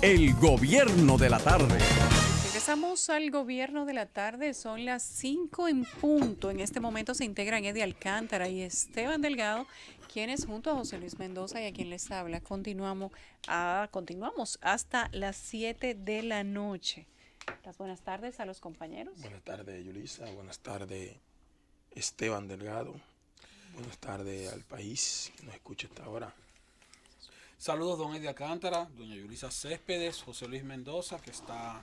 El gobierno de la tarde. Regresamos al gobierno de la tarde, son las 5 en punto. En este momento se integran Eddie Alcántara y Esteban Delgado, quienes junto a José Luis Mendoza y a quien les habla, continuamos hasta las 7 de la noche. Las buenas tardes a los compañeros. Buenas tardes, Yulisa. Buenas tardes, Esteban Delgado. Buenas tardes al país que nos escucha hasta ahora. Saludos, don Eddie Alcántara, doña Yulisa Céspedes, José Luis Mendoza, que está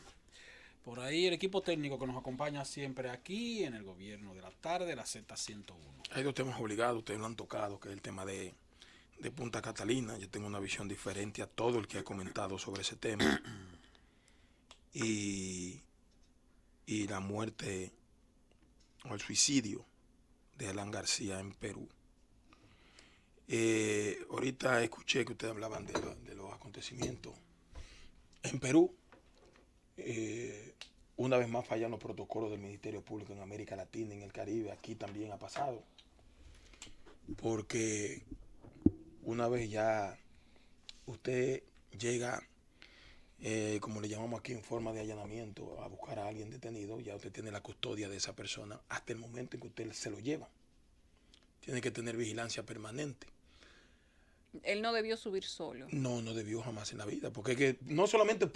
por ahí, el equipo técnico que nos acompaña siempre aquí en el gobierno de la tarde, la Z101. Hay dos temas obligados, ustedes lo han tocado, que es el tema de Punta Catalina. Yo tengo una visión diferente a todo el que ha comentado sobre ese tema. y la muerte o el suicidio de Alan García en Perú. Ahorita escuché que ustedes hablaban de los acontecimientos en Perú. Una vez más fallan los protocolos del Ministerio Público en América Latina, en el Caribe. Aquí también ha pasado, porque una vez ya usted llega, como le llamamos aquí, en forma de allanamiento, a buscar a alguien detenido, ya usted tiene la custodia de esa persona hasta el momento en que usted se lo lleva. Tiene que tener vigilancia permanente. Él no debió subir solo. No debió jamás en la vida, porque es que no solamente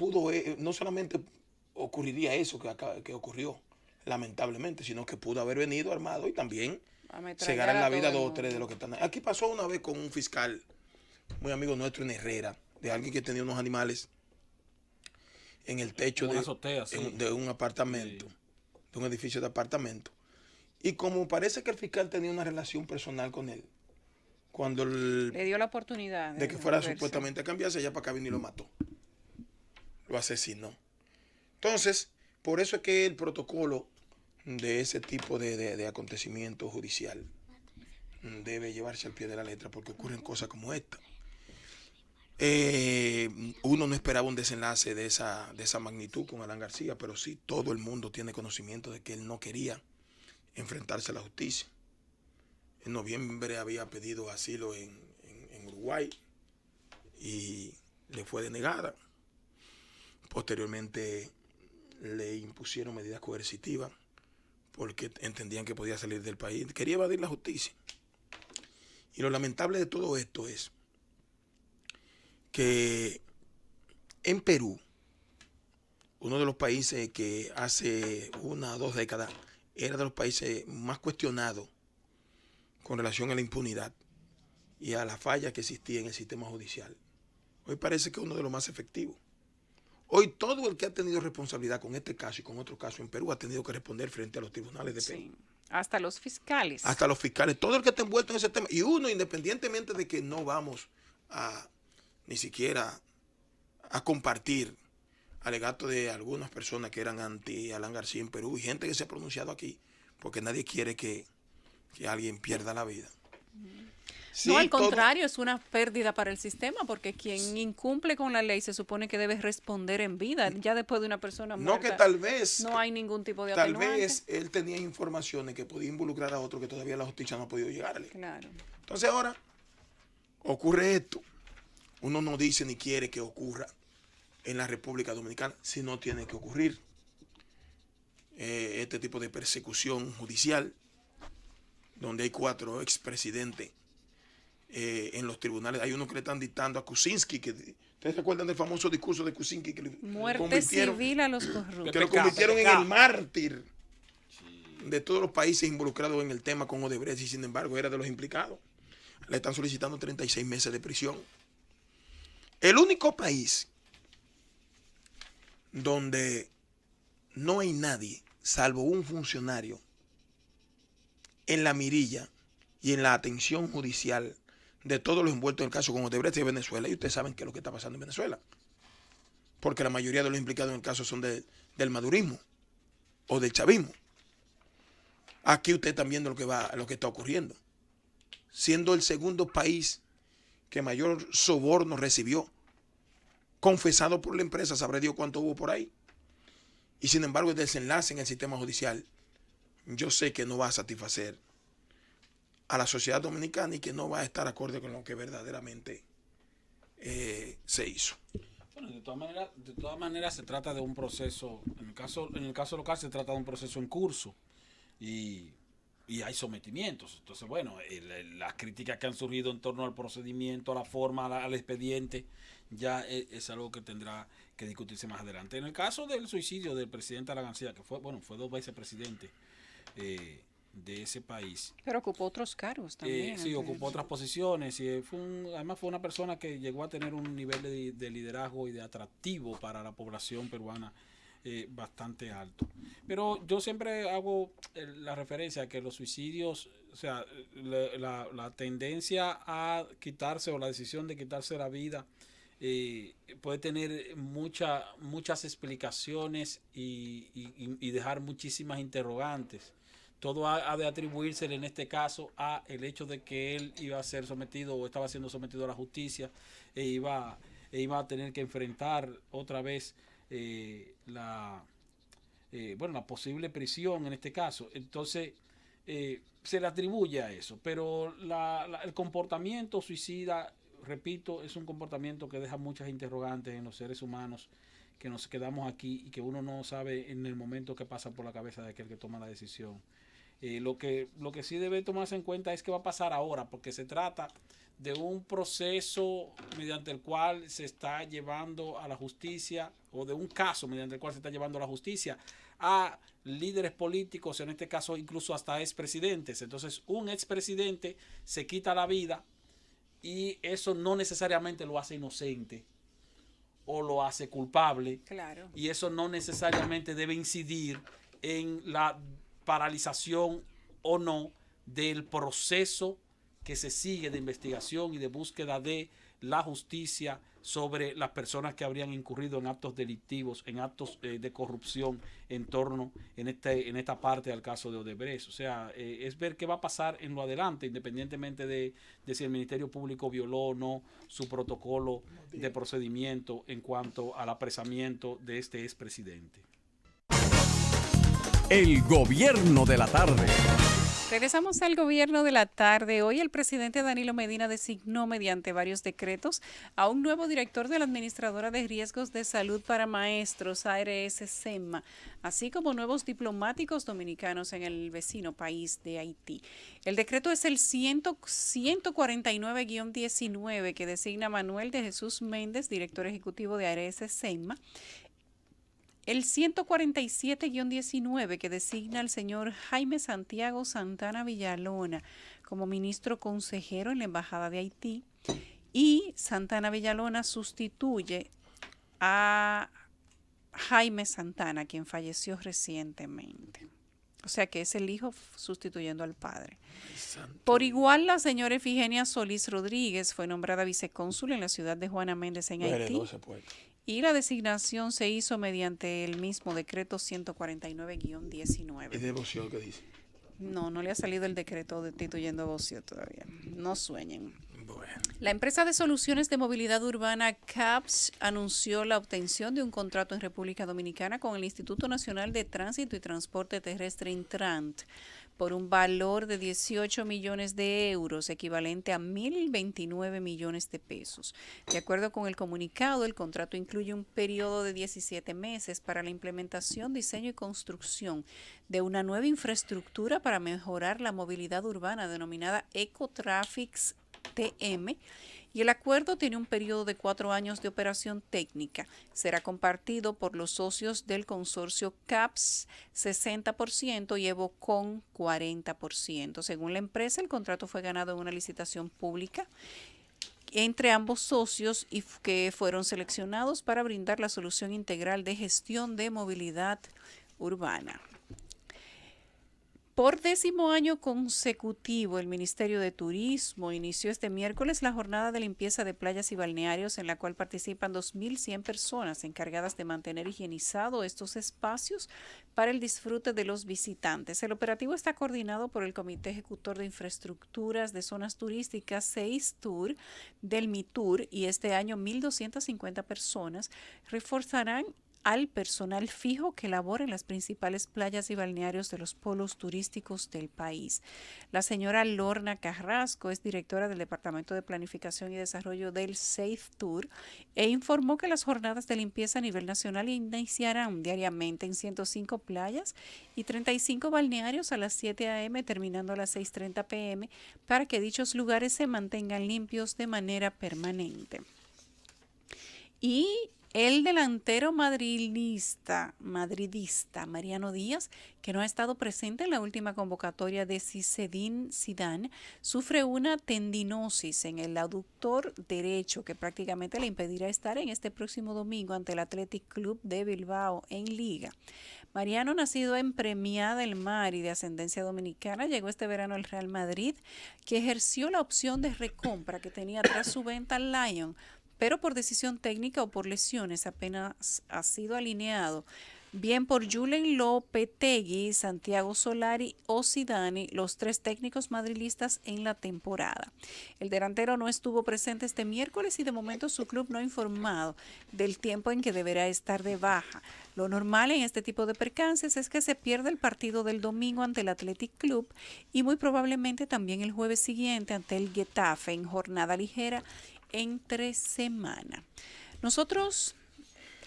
ocurriría eso que ocurrió, lamentablemente, sino que pudo haber venido armado y también cegar en la vida 2 o 3 de los que están ahí. Aquí pasó una vez con un fiscal muy amigo nuestro en Herrera, de alguien que tenía unos animales en el techo de un apartamento, sí, de un edificio de apartamento. Y como parece que el fiscal tenía una relación personal con él, cuando le dio la oportunidad de que fuera supuestamente a cambiarse, allá para acá vino y lo mató. Lo asesinó. Entonces, por eso es que el protocolo de ese tipo de acontecimiento judicial debe llevarse al pie de la letra, porque ocurren cosas como esta. Uno no esperaba un desenlace de esa magnitud con Alan García, pero sí, todo el mundo tiene conocimiento de que él no quería enfrentarse a la justicia. En noviembre había pedido asilo en Uruguay y le fue denegada. Posteriormente le impusieron medidas coercitivas porque entendían que podía salir del país. Quería evadir la justicia. Y lo lamentable de todo esto es que en Perú, uno de los países que hace 1 o 2 décadas era de los países más cuestionados con relación a la impunidad y a la falla que existía en el sistema judicial, hoy parece que es uno de los más efectivos. Hoy todo el que ha tenido responsabilidad con este caso y con otro caso en Perú ha tenido que responder frente a los tribunales de Perú. Sí, hasta los fiscales. Hasta los fiscales, todo el que está envuelto en ese tema. Y uno, independientemente de que no vamos ni siquiera a compartir alegatos de algunas personas que eran anti Alan García en Perú y gente que se ha pronunciado aquí, porque nadie quiere que alguien pierda la vida. Sí, no, al contrario, es una pérdida para el sistema, porque quien incumple con la ley se supone que debe responder en vida. Ya después de una persona muerta, no, que tal vez no hay ningún tipo de tal atenuante. vez él tenía informaciones que podía involucrar a otro que todavía la justicia no ha podido llegarle. Claro. Entonces ahora ocurre esto. Uno no dice ni quiere que ocurra en la República Dominicana, si no tiene que ocurrir. Este tipo de persecución judicial, donde hay 4 expresidentes en los tribunales. Hay uno que le están dictando a Kuczynski, que ustedes recuerdan del famoso discurso de Kuczynski, que muerte civil a los corruptos, que lo convirtieron en el mártir de todos los países involucrados en el tema con Odebrecht, y sin embargo era de los implicados. Le están solicitando 36 meses de prisión. El único país donde no hay nadie salvo un funcionario en la mirilla y en la atención judicial de todos los envueltos en el caso con Odebrecht de Venezuela. Y ustedes saben qué es lo que está pasando en Venezuela, porque la mayoría de los implicados en el caso son del madurismo o del chavismo. Aquí usted está viendo lo que está ocurriendo, siendo el segundo país que mayor soborno recibió, confesado por la empresa, sabrá Dios cuánto hubo por ahí. Y sin embargo el desenlace en el sistema judicial, yo sé que no va a satisfacer a la sociedad dominicana y que no va a estar acorde con lo que verdaderamente se hizo. Bueno, De todas maneras se trata de un proceso, en el caso local se trata de un proceso en curso y hay sometimientos. Entonces, bueno, las críticas que han surgido en torno al procedimiento, a la forma, al expediente, ya es algo que tendrá que discutirse más adelante. En el caso del suicidio del presidente Aragancía, que fue 2 veces presidente de ese país. Pero ocupó otros cargos también. Sí, ocupó otras posiciones y además fue una persona que llegó a tener un nivel de liderazgo y de atractivo para la población peruana bastante alto. Pero yo siempre hago la referencia a que los suicidios, o sea, la tendencia a quitarse o la decisión de quitarse la vida puede tener muchas explicaciones y dejar muchísimas interrogantes. Todo ha de atribuírsele en este caso a el hecho de que él iba a ser sometido o estaba siendo sometido a la justicia e iba a tener que enfrentar otra vez la posible prisión en este caso. Entonces se le atribuye a eso, pero el comportamiento suicida, repito, es un comportamiento que deja muchas interrogantes en los seres humanos que nos quedamos aquí y que uno no sabe en el momento que pasa por la cabeza de aquel que toma la decisión. Lo que sí debe tomarse en cuenta es qué va a pasar ahora, porque se trata de un proceso mediante el cual se está llevando a la justicia, o de un caso mediante el cual se está llevando a la justicia a líderes políticos, en este caso incluso hasta expresidentes. Entonces, un expresidente se quita la vida y eso no necesariamente lo hace inocente o lo hace culpable. Claro. Y eso no necesariamente debe incidir en la paralización o no del proceso que se sigue de investigación y de búsqueda de la justicia sobre las personas que habrían incurrido en actos delictivos, en actos de corrupción en esta parte del caso de Odebrecht. O sea, es ver qué va a pasar en lo adelante, independientemente de si el Ministerio Público violó o no su protocolo de procedimiento en cuanto al apresamiento de este expresidente. El gobierno de la tarde. Regresamos al gobierno de la tarde. Hoy el presidente Danilo Medina designó mediante varios decretos a un nuevo director de la Administradora de Riesgos de Salud para Maestros, ARS-CEMA, así como nuevos diplomáticos dominicanos en el vecino país de Haití. El decreto es el 149-19 que designa a Manuel de Jesús Méndez, director ejecutivo de ARS-CEMA. El 147-19 que designa al señor Jaime Santiago Santana Villalona como ministro consejero en la Embajada de Haití, y Santana Villalona sustituye a Jaime Santana, quien falleció recientemente. O sea que es el hijo sustituyendo al padre. Por igual, la señora Efigenia Solís Rodríguez fue nombrada vicecónsul en la ciudad de Juana Méndez en Haití. Y la designación se hizo mediante el mismo decreto 149-19. ¿Es de Bocio que dice? No le ha salido el decreto destituyendo a Bocio todavía. No sueñen. Bueno. La empresa de soluciones de movilidad urbana CAPS anunció la obtención de un contrato en República Dominicana con el Instituto Nacional de Tránsito y Transporte Terrestre Intrant por un valor de 18 millones de euros, equivalente a 1.029 millones de pesos. De acuerdo con el comunicado, el contrato incluye un periodo de 17 meses para la implementación, diseño y construcción de una nueva infraestructura para mejorar la movilidad urbana denominada Ecotraffics TM, y el acuerdo tiene un periodo de 4 años de operación técnica. Será compartido por los socios del consorcio CAPS 60% y Evocon 40%. Según la empresa, el contrato fue ganado en una licitación pública entre ambos socios y que fueron seleccionados para brindar la solución integral de gestión de movilidad urbana. Por 10º año consecutivo, el Ministerio de Turismo inició este miércoles la jornada de limpieza de playas y balnearios, en la cual participan 2.100 personas encargadas de mantener higienizados estos espacios para el disfrute de los visitantes. El operativo está coordinado por el Comité Ejecutor de Infraestructuras de Zonas Turísticas, CEISTUR, del MITUR, y este año 1.250 personas reforzarán al personal fijo que labora en las principales playas y balnearios de los polos turísticos del país. La señora Lorna Carrasco es directora del Departamento de Planificación y Desarrollo del Safe Tour e informó que las jornadas de limpieza a nivel nacional iniciarán diariamente en 105 playas y 35 balnearios a las 7 a.m. terminando a las 6:30 p.m. para que dichos lugares se mantengan limpios de manera permanente. Y el delantero madridista Mariano Díaz, que no ha estado presente en la última convocatoria de Zinedine Zidane, sufre una tendinosis en el aductor derecho que prácticamente le impedirá estar en este próximo domingo ante el Athletic Club de Bilbao en Liga. Mariano, nacido en Premiá del Mar y de ascendencia dominicana, llegó este verano al Real Madrid, que ejerció la opción de recompra que tenía tras su venta al Lyon, pero por decisión técnica o por lesiones apenas ha sido alineado bien por Julen Lopetegui, Santiago Solari o Zidane, los tres técnicos madrilistas en la temporada. El delantero no estuvo presente este miércoles y de momento su club no ha informado del tiempo en que deberá estar de baja. Lo normal en este tipo de percances es que se pierda el partido del domingo ante el Athletic Club y muy probablemente también el jueves siguiente ante el Getafe en jornada ligera entre semana. Nosotros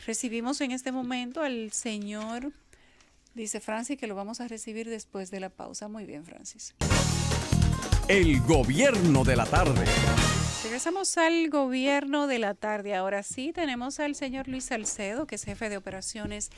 recibimos en este momento al señor, dice Francis, que lo vamos a recibir después de la pausa. Muy bien, Francis. El gobierno de la tarde. Regresamos al gobierno de la tarde. Ahora sí, tenemos al señor Luis Salcedo, que es jefe de operaciones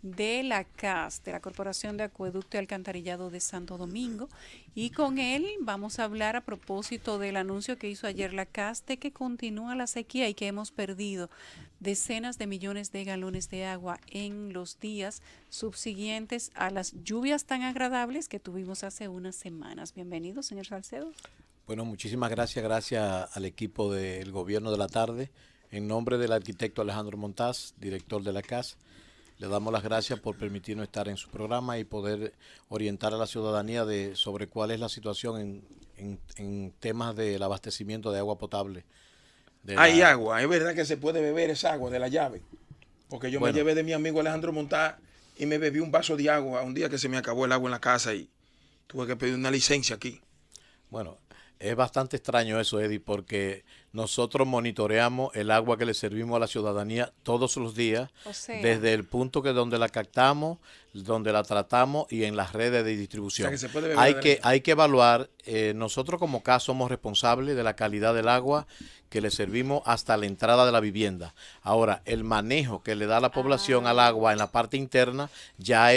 de la CAS, de la Corporación de Acueducto y Alcantarillado de Santo Domingo. Y con él vamos a hablar a propósito del anuncio que hizo ayer la CAS de que continúa la sequía y que hemos perdido decenas de millones de galones de agua en los días subsiguientes a las lluvias tan agradables que tuvimos hace unas semanas. Bienvenido, señor Salcedo. Bueno, muchísimas gracias. Gracias al equipo del Gobierno de la Tarde. En nombre del arquitecto Alejandro Montaz, director de la CAS, le damos las gracias por permitirnos estar en su programa y poder orientar a la ciudadanía sobre cuál es la situación en temas del abastecimiento de agua potable. Hay agua, es verdad que se puede beber esa agua de la llave. Porque yo me llevé de mi amigo Alejandro Montaz y me bebí un vaso de agua un día que se me acabó el agua en la casa y tuve que pedir una licencia aquí. Bueno, es bastante extraño eso, Eddie, porque nosotros monitoreamos el agua que le servimos a la ciudadanía todos los días, desde el punto donde la captamos, donde la tratamos y en las redes de distribución. O sea, que se puede beber hay que evaluar, nosotros como CAS somos responsables de la calidad del agua que le servimos hasta la entrada de la vivienda. Ahora, el manejo que le da la población al agua en la parte interna ya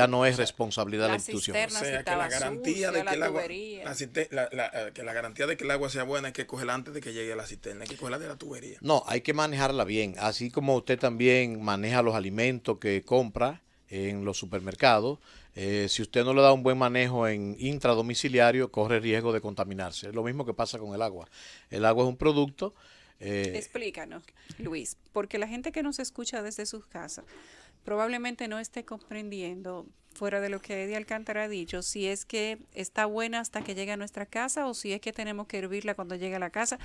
no es responsabilidad de la institución. O sea, que la garantía de que el agua, la garantía de que el agua sea buena hay que cogerla antes de que llegue a la cisterna, hay que cogerla de la tubería. No, hay que manejarla bien, así como usted también maneja los alimentos que compra en los supermercados. Si usted no le da un buen manejo en intradomiciliario, corre riesgo de contaminarse. Es lo mismo que pasa con el agua. El agua es un producto. Explícanos, Luis, porque la gente que nos escucha desde sus casas probablemente no esté comprendiendo, fuera de lo que Eddie Alcántara ha dicho, si es que está buena hasta que llegue a nuestra casa o si es que tenemos que hervirla cuando llegue a la casa.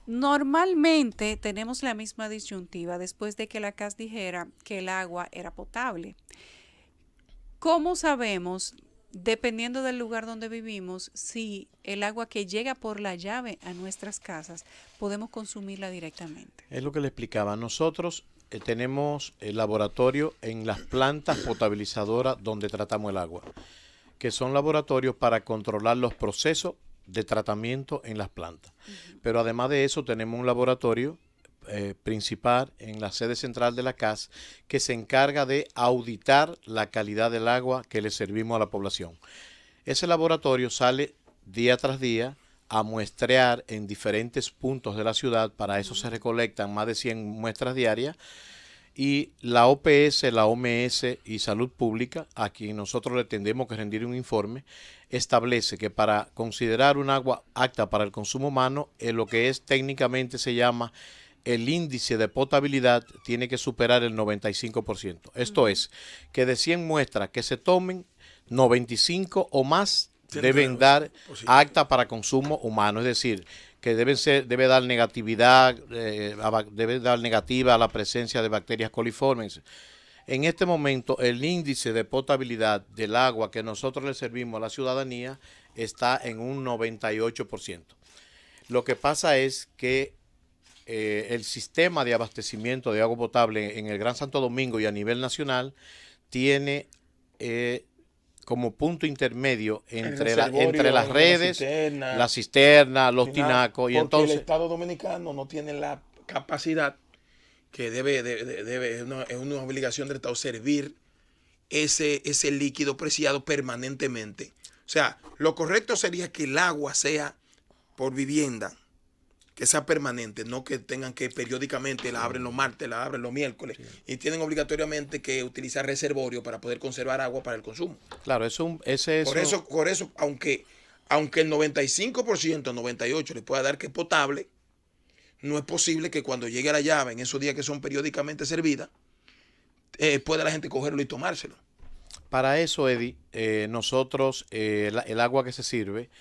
Normalmente tenemos la misma disyuntiva después de que la CAS dijera que el agua era potable. ¿Cómo sabemos, dependiendo del lugar donde vivimos, si el agua que llega por la llave a nuestras casas podemos consumirla directamente? Es lo que le explicaba. Nosotros tenemos el laboratorio en las plantas potabilizadoras donde tratamos el agua, que son laboratorios para controlar los procesos de tratamiento en las plantas. Pero además de eso tenemos un laboratorio principal en la sede central de la CAS que se encarga de auditar la calidad del agua que le servimos a la población. Ese laboratorio sale día tras día a muestrear en diferentes puntos de la ciudad. Para eso se recolectan más de 100 muestras diarias y la OPS, la OMS y Salud Pública, a quien nosotros le tendremos que rendir un informe, establece que para considerar un agua apta para el consumo humano, lo que es técnicamente se llama el índice de potabilidad tiene que superar el 95%. Esto es, que de 100 muestras que se tomen, 95 o más deben dar apta para consumo humano. Es decir, que debe dar negatividad, debe dar negativa a la presencia de bacterias coliformes. En este momento, el índice de potabilidad del agua que nosotros le servimos a la ciudadanía está en un 98%. Lo que pasa es que el sistema de abastecimiento de agua potable en el Gran Santo Domingo y a nivel nacional tiene como punto intermedio entre las redes, la cisterna, los tinacos, y entonces el Estado Dominicano no tiene la capacidad que es una obligación del Estado servir ese líquido preciado permanentemente. O sea, lo correcto sería que el agua sea por vivienda, que sea permanente, no que tengan que periódicamente la abren los martes, la abren los miércoles, y tienen obligatoriamente que utilizar reservorio para poder conservar agua para el consumo. Claro, Por eso, aunque el 95%, 98% le pueda dar que es potable, no es posible que cuando llegue a la llave, en esos días que son periódicamente servidas, pueda la gente cogerlo y tomárselo. Para eso, Eddie, nosotros, el agua que se sirve,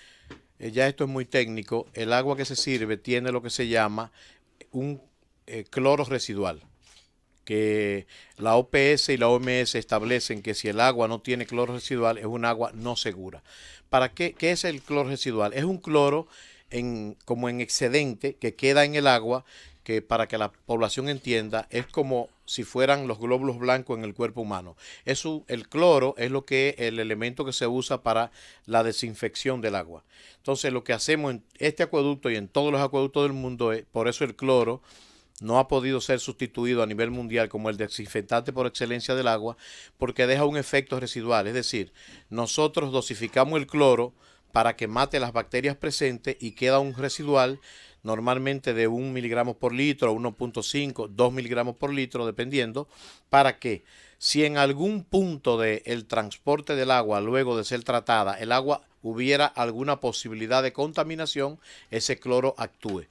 ya esto es muy técnico, el agua que se sirve tiene lo que se llama un cloro residual, que la OPS y la OMS establecen que si el agua no tiene cloro residual es un agua no segura. ¿Para qué? ¿Qué es el cloro residual? Es un cloro como en excedente que queda en el agua, que para que la población entienda es como si fueran los glóbulos blancos en el cuerpo humano. El cloro es el elemento que se usa para la desinfección del agua. Entonces lo que hacemos en este acueducto y en todos los acueductos del mundo, por eso el cloro no ha podido ser sustituido a nivel mundial como el desinfectante por excelencia del agua, porque deja un efecto residual. Es decir, nosotros dosificamos el cloro para que mate las bacterias presentes y queda un residual normalmente de 1 miligramo por litro, 1.5, 2 miligramos por litro, dependiendo, para que si en algún punto del transporte del agua, luego de ser tratada, el agua hubiera alguna posibilidad de contaminación, ese cloro actúe.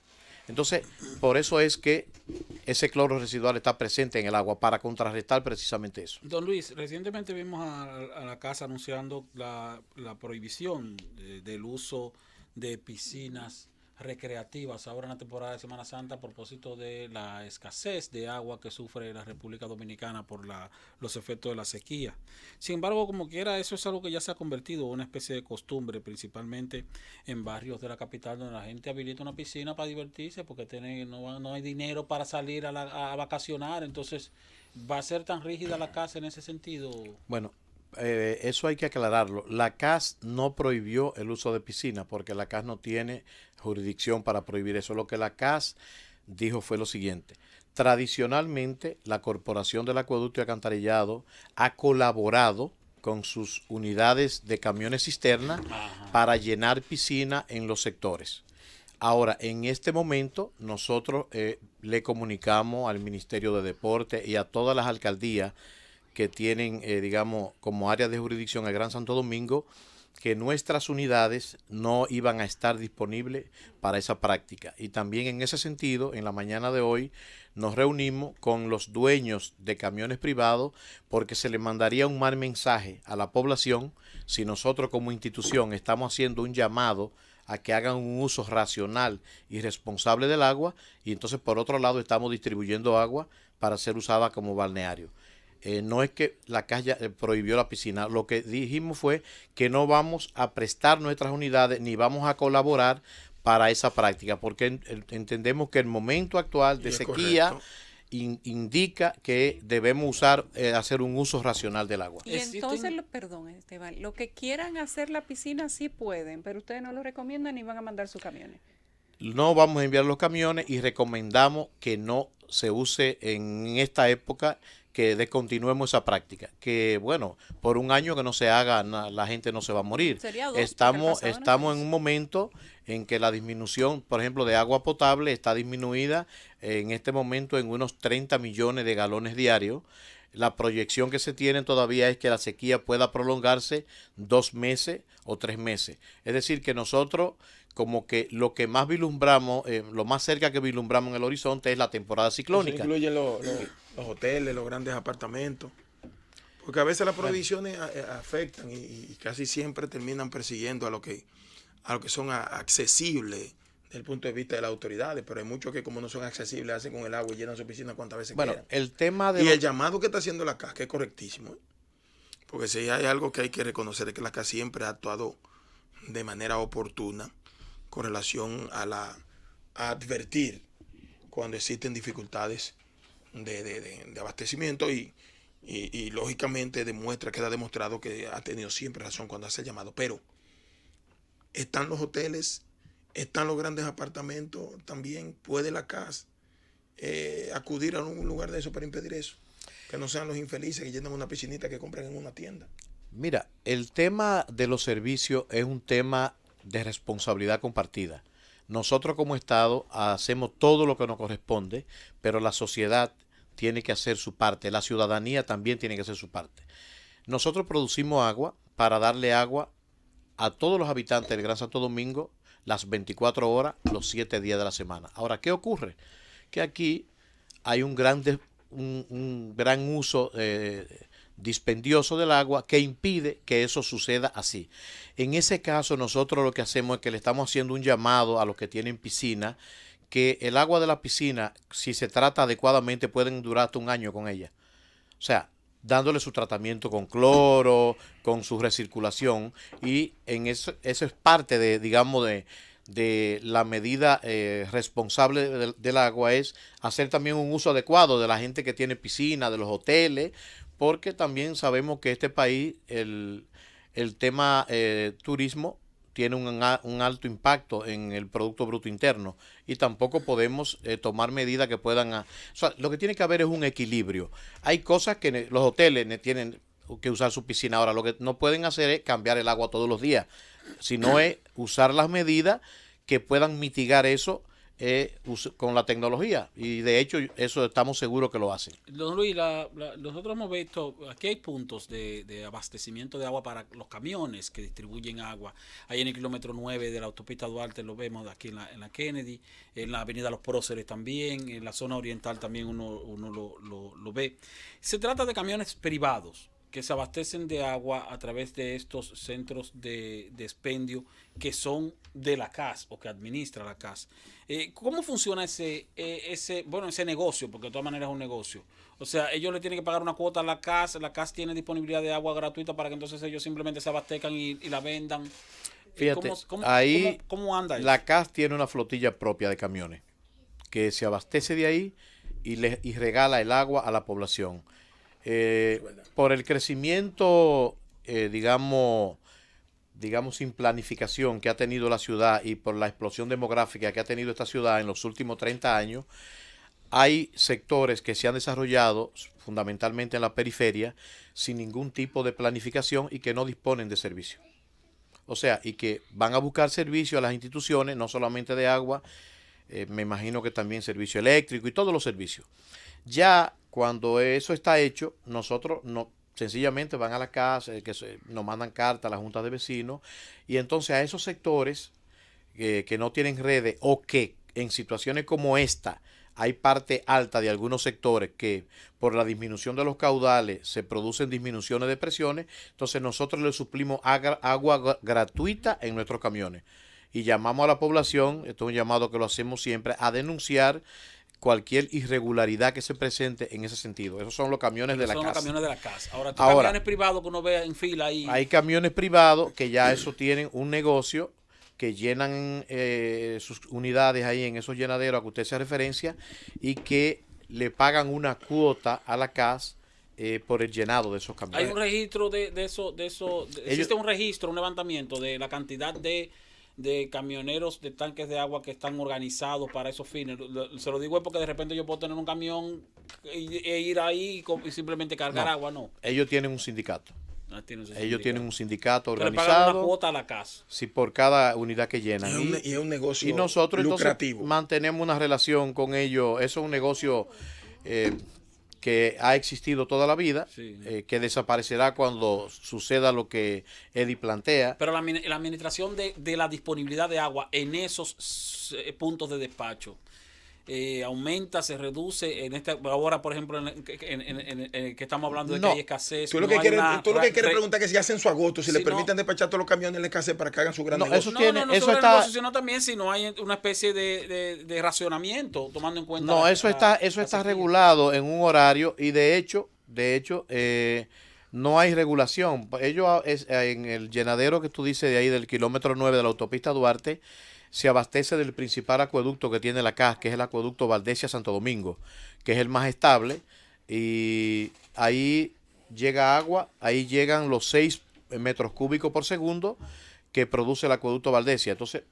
Entonces, por eso es que ese cloro residual está presente en el agua, para contrarrestar precisamente eso. Don Luis, recientemente vimos a la casa anunciando la prohibición del uso de piscinas recreativas ahora en la temporada de Semana Santa a propósito de la escasez de agua que sufre la República Dominicana por los efectos de la sequía. Sin embargo, como quiera, eso es algo que ya se ha convertido en una especie de costumbre, principalmente en barrios de la capital donde la gente habilita una piscina para divertirse porque no hay dinero para salir a vacacionar. Entonces, ¿va a ser tan rígida la casa en ese sentido? Bueno, eso hay que aclararlo. La CAS no prohibió el uso de piscina porque la CAS no tiene jurisdicción para prohibir eso. Lo que la CAS dijo fue lo siguiente: tradicionalmente la Corporación del Acueducto y Alcantarillado ha colaborado con sus unidades de camiones cisterna para llenar piscina en los sectores. Ahora, en este momento nosotros le comunicamos al Ministerio de Deporte y a todas las alcaldías que tienen, digamos, como área de jurisdicción el Gran Santo Domingo, que nuestras unidades no iban a estar disponibles para esa práctica. Y también en ese sentido, en la mañana de hoy, nos reunimos con los dueños de camiones privados porque se le mandaría un mal mensaje a la población si nosotros como institución estamos haciendo un llamado a que hagan un uso racional y responsable del agua, y entonces por otro lado estamos distribuyendo agua para ser usada como balneario. No es que la CAS prohibió la piscina, lo que dijimos fue que no vamos a prestar nuestras unidades ni vamos a colaborar para esa práctica, porque entendemos que el momento actual de sequía indica que debemos hacer un uso racional del agua. Y entonces, perdón Esteban, lo que quieran hacer la piscina sí pueden, pero ustedes no lo recomiendan ni van a mandar sus camiones. No vamos a enviar los camiones y recomendamos que no se use en esta época, que descontinuemos esa práctica, que bueno, por un año que no se haga, la gente no se va a morir. Estamos en un momento en que la disminución, por ejemplo, de agua potable está disminuida en este momento en unos 30 millones de galones diarios. La proyección que se tiene todavía es que la sequía pueda prolongarse 2 meses o 3 meses. Es decir, que nosotros como que lo que más vislumbramos, lo más cerca que vislumbramos en el horizonte es la temporada ciclónica. Eso incluye los hoteles, los grandes apartamentos. Porque a veces las prohibiciones afectan y casi siempre terminan persiguiendo a lo que son accesibles desde el punto de vista de las autoridades, pero hay muchos que como no son accesibles hacen con el agua y llenan su piscina cuantas veces Bueno, quieran. el tema de Y el llamado que está haciendo la CAS, que es correctísimo, porque si hay algo que hay que reconocer es que la CAS siempre ha actuado de manera oportuna con relación a advertir cuando existen dificultades de abastecimiento y lógicamente queda demostrado que ha tenido siempre razón cuando hace el llamado. Pero están los hoteles, están los grandes apartamentos, también puede la CAS acudir a un lugar de eso para impedir eso. Que no sean los infelices que llenan una piscinita que compran en una tienda. Mira, el tema de los servicios es un tema de responsabilidad compartida. Nosotros como Estado hacemos todo lo que nos corresponde, pero la sociedad tiene que hacer su parte, la ciudadanía también tiene que hacer su parte. Nosotros producimos agua para darle agua a todos los habitantes del Gran Santo Domingo las 24 horas, los 7 días de la semana. Ahora, ¿qué ocurre? Que aquí hay un gran uso dispendioso del agua que impide que eso suceda así. En ese caso, nosotros lo que hacemos es que le estamos haciendo un llamado a los que tienen piscina, que el agua de la piscina, si se trata adecuadamente, pueden durar hasta un año con ella. O sea, dándole su tratamiento con cloro, con su recirculación, y en eso es parte de, digamos, de la medida responsable del agua, es hacer también un uso adecuado de la gente que tiene piscina, de los hoteles, porque también sabemos que este país, el tema turismo, tiene un alto impacto en el Producto Bruto Interno y tampoco podemos tomar medidas que puedan... o sea, lo que tiene que haber es un equilibrio. Hay cosas que los hoteles tienen que usar su piscina. Ahora, lo que no pueden hacer es cambiar el agua todos los días, sino es usar las medidas que puedan mitigar eso con la tecnología, y de hecho eso estamos seguros que lo hacen. Don Luis, nosotros hemos visto, aquí hay puntos de abastecimiento de agua para los camiones que distribuyen agua. Ahí en el kilómetro 9 de la autopista Duarte lo vemos, aquí en la Kennedy, en la avenida Los Próceres también, en la zona oriental también uno lo ve. Se trata de camiones privados que se abastecen de agua a través de estos centros de expendio que son de la CAS o que administra la CAS. ¿Cómo funciona ese negocio? Porque de todas maneras es un negocio. O sea, ellos le tienen que pagar una cuota a la CAS tiene disponibilidad de agua gratuita para que entonces ellos simplemente se abastezcan y la vendan. Fíjate, ¿Cómo anda eso? La CAS tiene una flotilla propia de camiones que se abastece de ahí y regala el agua a la población. Por el crecimiento, digamos sin planificación que ha tenido la ciudad y por la explosión demográfica que ha tenido esta ciudad en los últimos 30 años, hay sectores que se han desarrollado fundamentalmente en la periferia sin ningún tipo de planificación y que no disponen de servicio. O sea, y que van a buscar servicio a las instituciones, no solamente de agua, me imagino que también servicio eléctrico y todos los servicios. Ya cuando eso está hecho, nosotros sencillamente van a la casa, nos mandan cartas a la junta de vecinos, y entonces a esos sectores que no tienen redes o que en situaciones como esta hay parte alta de algunos sectores que por la disminución de los caudales se producen disminuciones de presiones, entonces nosotros le suplimos agua gratuita en nuestros camiones y llamamos a la población, esto es un llamado que lo hacemos siempre, a denunciar cualquier irregularidad que se presente en ese sentido. Esos son los camiones de la CAS. Son los camiones de la CAS. Ahora, camiones privados que uno ve en fila ahí. Hay camiones privados que ya eso tienen un negocio, que llenan sus unidades ahí en esos llenaderos a que usted se referencia y que le pagan una cuota a la CAS por el llenado de esos camiones. ¿Hay un registro de eso? ¿Existe un registro, un levantamiento de la cantidad de camioneros de tanques de agua que están organizados para esos fines? Se lo digo porque de repente yo puedo tener un camión e ir ahí y simplemente cargar agua, ¿no? Ellos tienen un sindicato. Ellos tienen un sindicato organizado. Le pagan una cuota a la CAS. Sí, por cada unidad que llenan. Y es un negocio y nosotros lucrativo. Entonces mantenemos una relación con ellos. Eso es un negocio que ha existido toda la vida, sí. Que desaparecerá cuando suceda lo que Eddie plantea. Pero la administración de la disponibilidad de agua en esos puntos de despacho, aumenta, se reduce en ahora, por ejemplo, en que estamos hablando de No. que hay escasez. Tú lo que quieres preguntar es que si hacen su agosto, si le no. permiten despachar todos los camiones en la escasez para que hagan su gran No, negocio. No eso solo el está. negocio, sino también si no hay una especie de racionamiento, tomando en cuenta. No, eso está sequía. regulado en un horario y de hecho, no hay regulación. Ellos en el llenadero que tú dices de ahí del kilómetro 9 de la autopista Duarte, se abastece del principal acueducto que tiene la CAS, que es el acueducto Valdesia-Santo Domingo, que es el más estable, y ahí llega agua, ahí llegan los 6 metros cúbicos por segundo que produce el acueducto Valdesia. Entonces,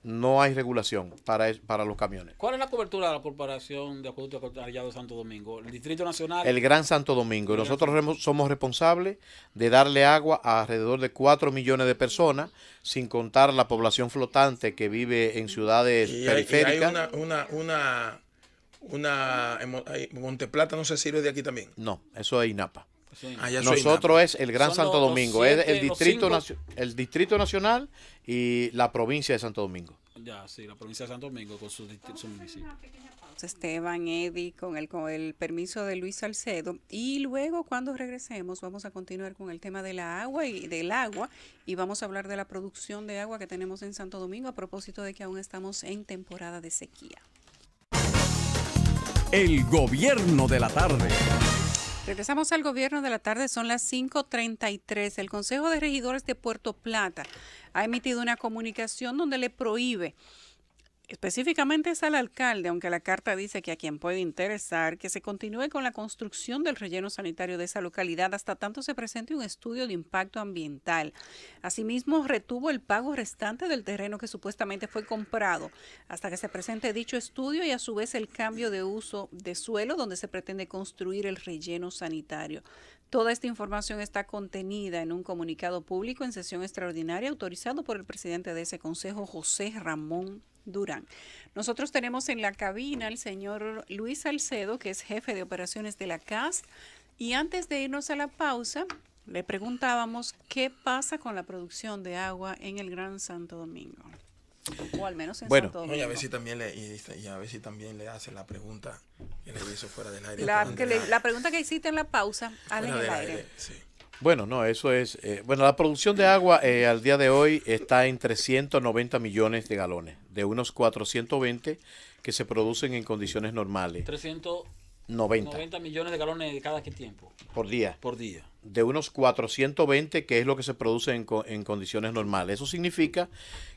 no hay regulación para los camiones. ¿Cuál es la cobertura de la Corporación de Acueducto Alcantarillado de Santo Domingo? ¿El Distrito Nacional? El Gran Santo Domingo. Y nosotros somos responsables de darle agua a alrededor de 4 millones de personas, sin contar la población flotante que vive en ciudades periféricas. Monteplata no se sirve de aquí también. No, eso es INAPA. Sí. Allá soy Nosotros INAPA. es el Gran Son Santo los Domingo, siete, es el los distrito, cinco. el Distrito Nacional y la provincia de Santo Domingo. Ya, sí, la provincia de Santo Domingo con su municipio. Esteban, Eddie, con el permiso de Luis Salcedo. Y luego, cuando regresemos, vamos a continuar con el tema de la agua y vamos a hablar de la producción de agua que tenemos en Santo Domingo a propósito de que aún estamos en temporada de sequía. El gobierno de la tarde. Regresamos al gobierno de la tarde, son las 5:33. El Consejo de Regidores de Puerto Plata ha emitido una comunicación donde le prohíbe, específicamente es al alcalde, aunque la carta dice que a quien puede interesar, que se continúe con la construcción del relleno sanitario de esa localidad hasta tanto se presente un estudio de impacto ambiental. Asimismo, retuvo el pago restante del terreno que supuestamente fue comprado hasta que se presente dicho estudio y a su vez el cambio de uso de suelo donde se pretende construir el relleno sanitario. Toda esta información está contenida en un comunicado público en sesión extraordinaria autorizado por el presidente de ese consejo, José Ramón Durán. Nosotros tenemos en la cabina al señor Luis Salcedo, que es jefe de operaciones de la CAS, y antes de irnos a la pausa, le preguntábamos qué pasa con la producción de agua en el Gran Santo Domingo, o al menos en Santo Domingo. No, y a ver si también le hace la pregunta que le hizo fuera del aire. La pregunta que hiciste en la pausa, hazla en el aire. Sí. Bueno, no, eso es... la producción de agua al día de hoy está en 390 millones de galones, de unos 420 que se producen en condiciones normales. 390 millones de galones de cada qué tiempo. Por día. Por día. De unos 420 que es lo que se produce en condiciones normales. Eso significa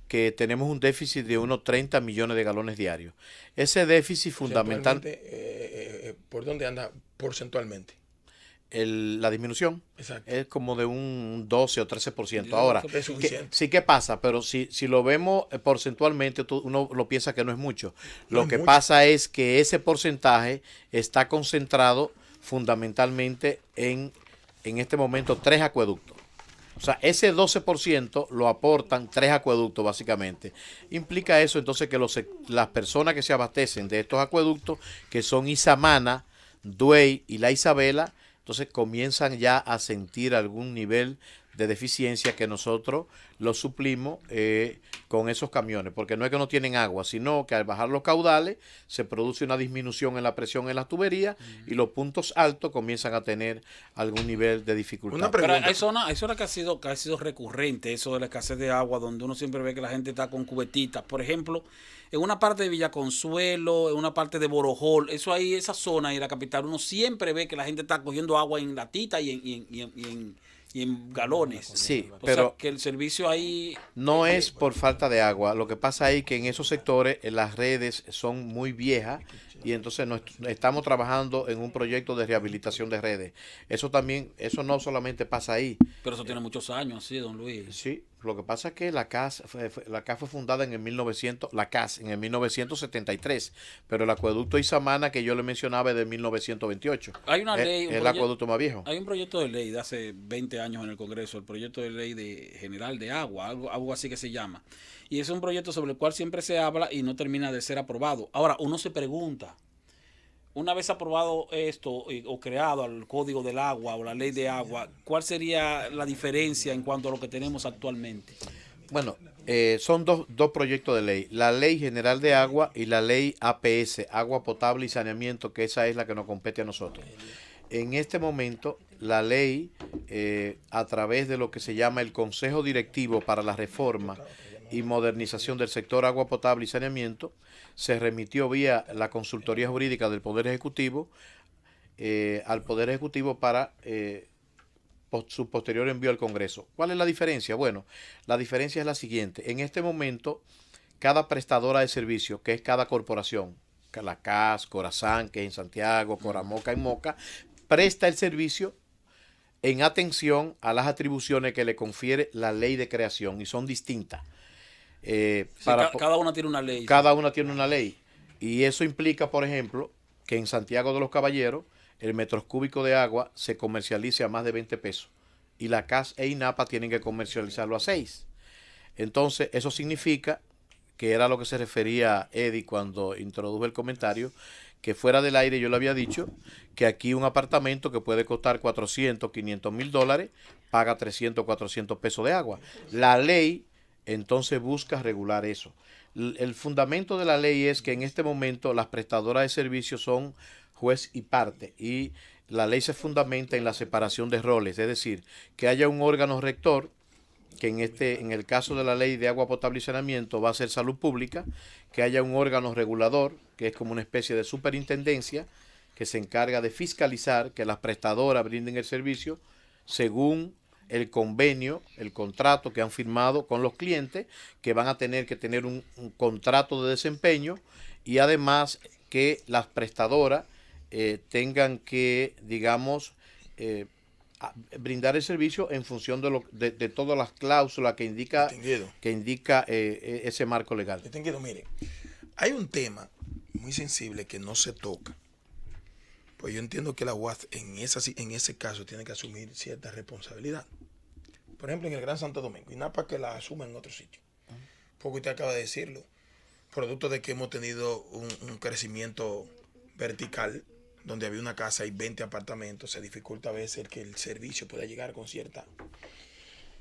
que tenemos un déficit de unos 30 millones de galones diarios. Ese déficit fundamental... ¿Por dónde anda porcentualmente? La disminución. Exacto. Es como de un 12 o 13%. Yo Ahora, creo que es suficiente. sí que pasa, pero si lo vemos porcentualmente, uno lo piensa que no es mucho. No Lo es que mucho. pasa es que ese porcentaje está concentrado fundamentalmente en este momento 3 acueductos. O sea, ese 12% lo aportan 3 acueductos básicamente. Implica eso entonces que las personas que se abastecen de estos acueductos, que son Isamana, Duey y La Isabela, entonces comienzan ya a sentir algún nivel de deficiencia que nosotros lo suplimos con esos camiones, porque no es que no tienen agua, sino que al bajar los caudales se produce una disminución en la presión en las tuberías y los puntos altos comienzan a tener algún nivel de dificultad. Una Pero pregunta. hay zonas que ha sido recurrente, eso de la escasez de agua, donde uno siempre ve que la gente está con cubetitas. Por ejemplo, en una parte de Villa Consuelo, en una parte de Borojol, esa zona y la capital, uno siempre ve que la gente está cogiendo agua en latita y en galones. Sí, O pero sea, que el servicio ahí... no es por falta de agua. Lo que pasa es que en esos sectores las redes son muy viejas y entonces estamos trabajando en un proyecto de rehabilitación de redes. Eso no solamente pasa ahí. Pero eso tiene muchos años, sí, don Luis. Sí, lo que pasa es que la CAS fue fundada en el 1973, pero el acueducto Isamana que yo le mencionaba es de 1928. Hay una ley, el acueducto más viejo. Hay un proyecto de ley de hace 20 años en el Congreso, el proyecto de ley general de agua, algo así que se llama. Y es un proyecto sobre el cual siempre se habla y no termina de ser aprobado. Ahora, uno se pregunta, una vez aprobado esto o creado el Código del Agua o la Ley de Agua, ¿cuál sería la diferencia en cuanto a lo que tenemos actualmente? Bueno, Son dos proyectos de ley, la Ley General de Agua y la Ley APS, Agua Potable y Saneamiento, que esa es la que nos compete a nosotros. En este momento, la ley, a través de lo que se llama el Consejo Directivo para la Reforma y Modernización del Sector Agua Potable y Saneamiento, se remitió vía la Consultoría Jurídica del Poder Ejecutivo al Poder Ejecutivo para su posterior envío al Congreso. ¿Cuál es la diferencia? Bueno, la diferencia es la siguiente. En este momento, cada prestadora de servicio, que es cada corporación, la CAS, Corazán, que es en Santiago, Coramoca en Moca, presta el servicio en atención a las atribuciones que le confiere la ley de creación y son distintas. Cada una tiene una ley. Cada una tiene una ley. Y eso implica, por ejemplo, que en Santiago de los Caballeros el metro cúbico de agua se comercialice a más de 20 pesos y la CAS e INAPA tienen que comercializarlo a 6. Entonces, eso significa, que era lo que se refería Eddie cuando introdujo el comentario, que fuera del aire yo le había dicho que aquí un apartamento que puede costar 400, 500 mil dólares, paga 300, 400 pesos de agua. La ley entonces busca regular eso. El fundamento de la ley es que en este momento las prestadoras de servicios son juez y parte y la ley se fundamenta en la separación de roles, es decir, que haya un órgano rector, que en el caso de la ley de agua potable y saneamiento va a ser salud pública, que haya un órgano regulador, que es como una especie de superintendencia, que se encarga de fiscalizar que las prestadoras brinden el servicio según el convenio, el contrato que han firmado con los clientes, que van a tener que tener un contrato de desempeño y además que las prestadoras tengan que, digamos, brindar el servicio en función de todas las cláusulas que indica ese marco legal. Distinguido, mire, hay un tema muy sensible que no se toca. Pues yo entiendo que la UAS en ese caso tiene que asumir cierta responsabilidad. Por ejemplo, en el Gran Santo Domingo, y nada para que la asuma en otro sitio. Porque usted acaba de decirlo, producto de que hemos tenido un crecimiento vertical, donde había una casa y 20 apartamentos, se dificulta a veces que el servicio pueda llegar con cierta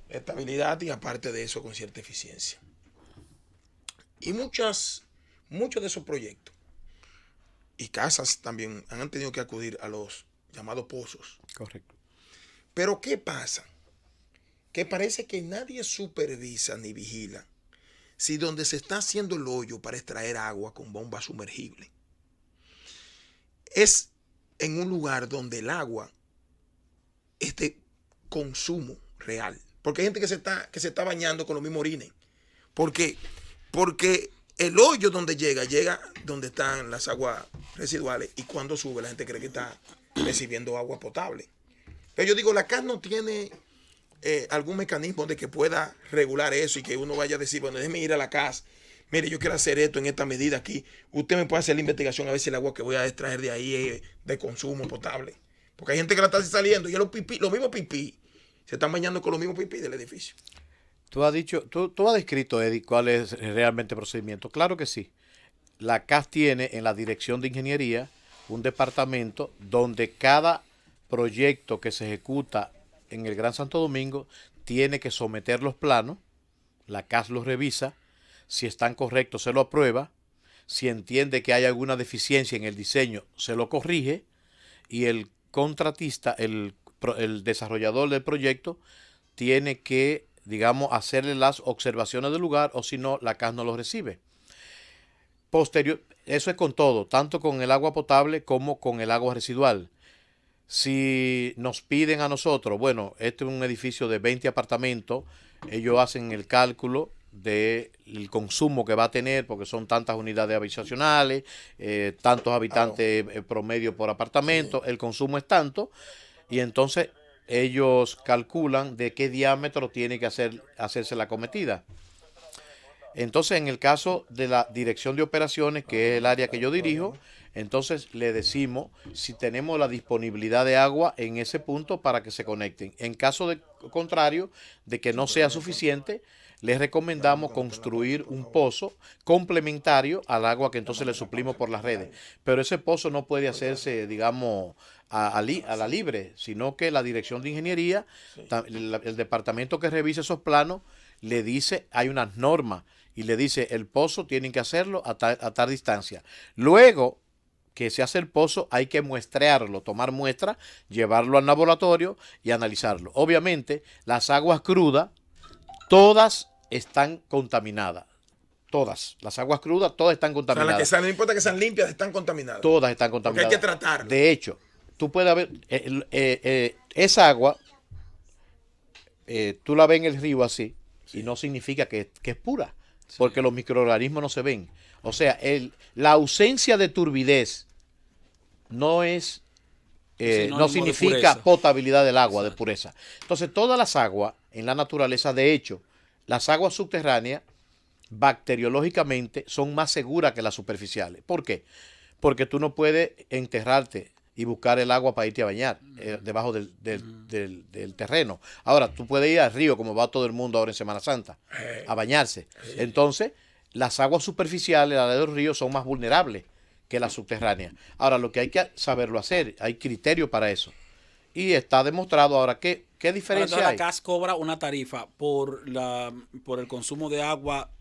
estabilidad y aparte de eso con cierta eficiencia. Y muchos de esos proyectos y casas también han tenido que acudir a los llamados pozos. Correcto. Pero ¿qué pasa? Que parece que nadie supervisa ni vigila si donde se está haciendo el hoyo para extraer agua con bomba sumergible es en un lugar donde el agua es de consumo real. Porque hay gente que se está bañando con los mismos orines. ¿Por qué? Porque el hoyo donde llega donde están las aguas residuales y cuando sube la gente cree que está recibiendo agua potable. Pero yo digo, la CAS no tiene algún mecanismo de que pueda regular eso y que uno vaya a decir, bueno, déjeme ir a la CAS. Mire, yo quiero hacer esto en esta medida aquí. Usted me puede hacer la investigación a ver si el agua que voy a extraer de ahí es de consumo potable. Porque hay gente que la está saliendo y los mismos pipí se están bañando con los mismos pipí del edificio. Tú has descrito, Eddie, cuál es realmente el procedimiento. Claro que sí. La CAS tiene en la Dirección de Ingeniería un departamento donde cada proyecto que se ejecuta en el Gran Santo Domingo tiene que someter los planos. La CAS los revisa. Si están correctos, se lo aprueba. Si entiende que hay alguna deficiencia en el diseño, se lo corrige. Y el contratista, el desarrollador del proyecto, tiene que, digamos, hacerle las observaciones del lugar, o si no, la CAS no lo recibe. Eso es con todo, tanto con el agua potable como con el agua residual. Si nos piden a nosotros, bueno, este es un edificio de 20 apartamentos, ellos hacen el cálculo del consumo que va a tener, porque son tantas unidades habitacionales, tantos habitantes promedio por apartamento, el consumo es tanto, y entonces ellos calculan de qué diámetro tiene que hacerse la acometida. Entonces, en el caso de la dirección de operaciones, que es el área que yo dirijo, entonces le decimos si tenemos la disponibilidad de agua en ese punto para que se conecten. En caso contrario, de que no sea suficiente, les recomendamos construir un pozo complementario al agua que entonces le suplimos por las redes. Pero ese pozo no puede hacerse, digamos, a la libre, sino que la Dirección de Ingeniería, el departamento que revise esos planos, le dice, hay unas normas, y le dice, el pozo tienen que hacerlo a tal distancia. Luego que se hace el pozo, hay que muestrearlo, tomar muestras, llevarlo al laboratorio y analizarlo. Obviamente, las aguas crudas, todas están contaminadas. Todas. Las aguas crudas, todas están contaminadas. O sea, las que salen, no importa que sean limpias, están contaminadas. Todas están contaminadas. Porque hay que tratarlas. De hecho, tú puedes ver, esa agua, tú la ves en el río así, y no significa que es pura, porque los microorganismos no se ven. O sea, la ausencia de turbidez no es, no significa potabilidad del agua, de pureza. Entonces, todas las aguas en la naturaleza, de hecho, las aguas subterráneas, bacteriológicamente, son más seguras que las superficiales. ¿Por qué? Porque tú no puedes enterrarte y buscar el agua para irte a bañar debajo del terreno. Ahora, tú puedes ir al río, como va todo el mundo ahora en Semana Santa, a bañarse. Entonces, las aguas superficiales, las de los ríos, son más vulnerables que las subterráneas. Ahora, lo que hay que saberlo hacer, hay criterios para eso. Y está demostrado ahora ¿qué diferencia hay? La CAS cobra una tarifa por el consumo de agua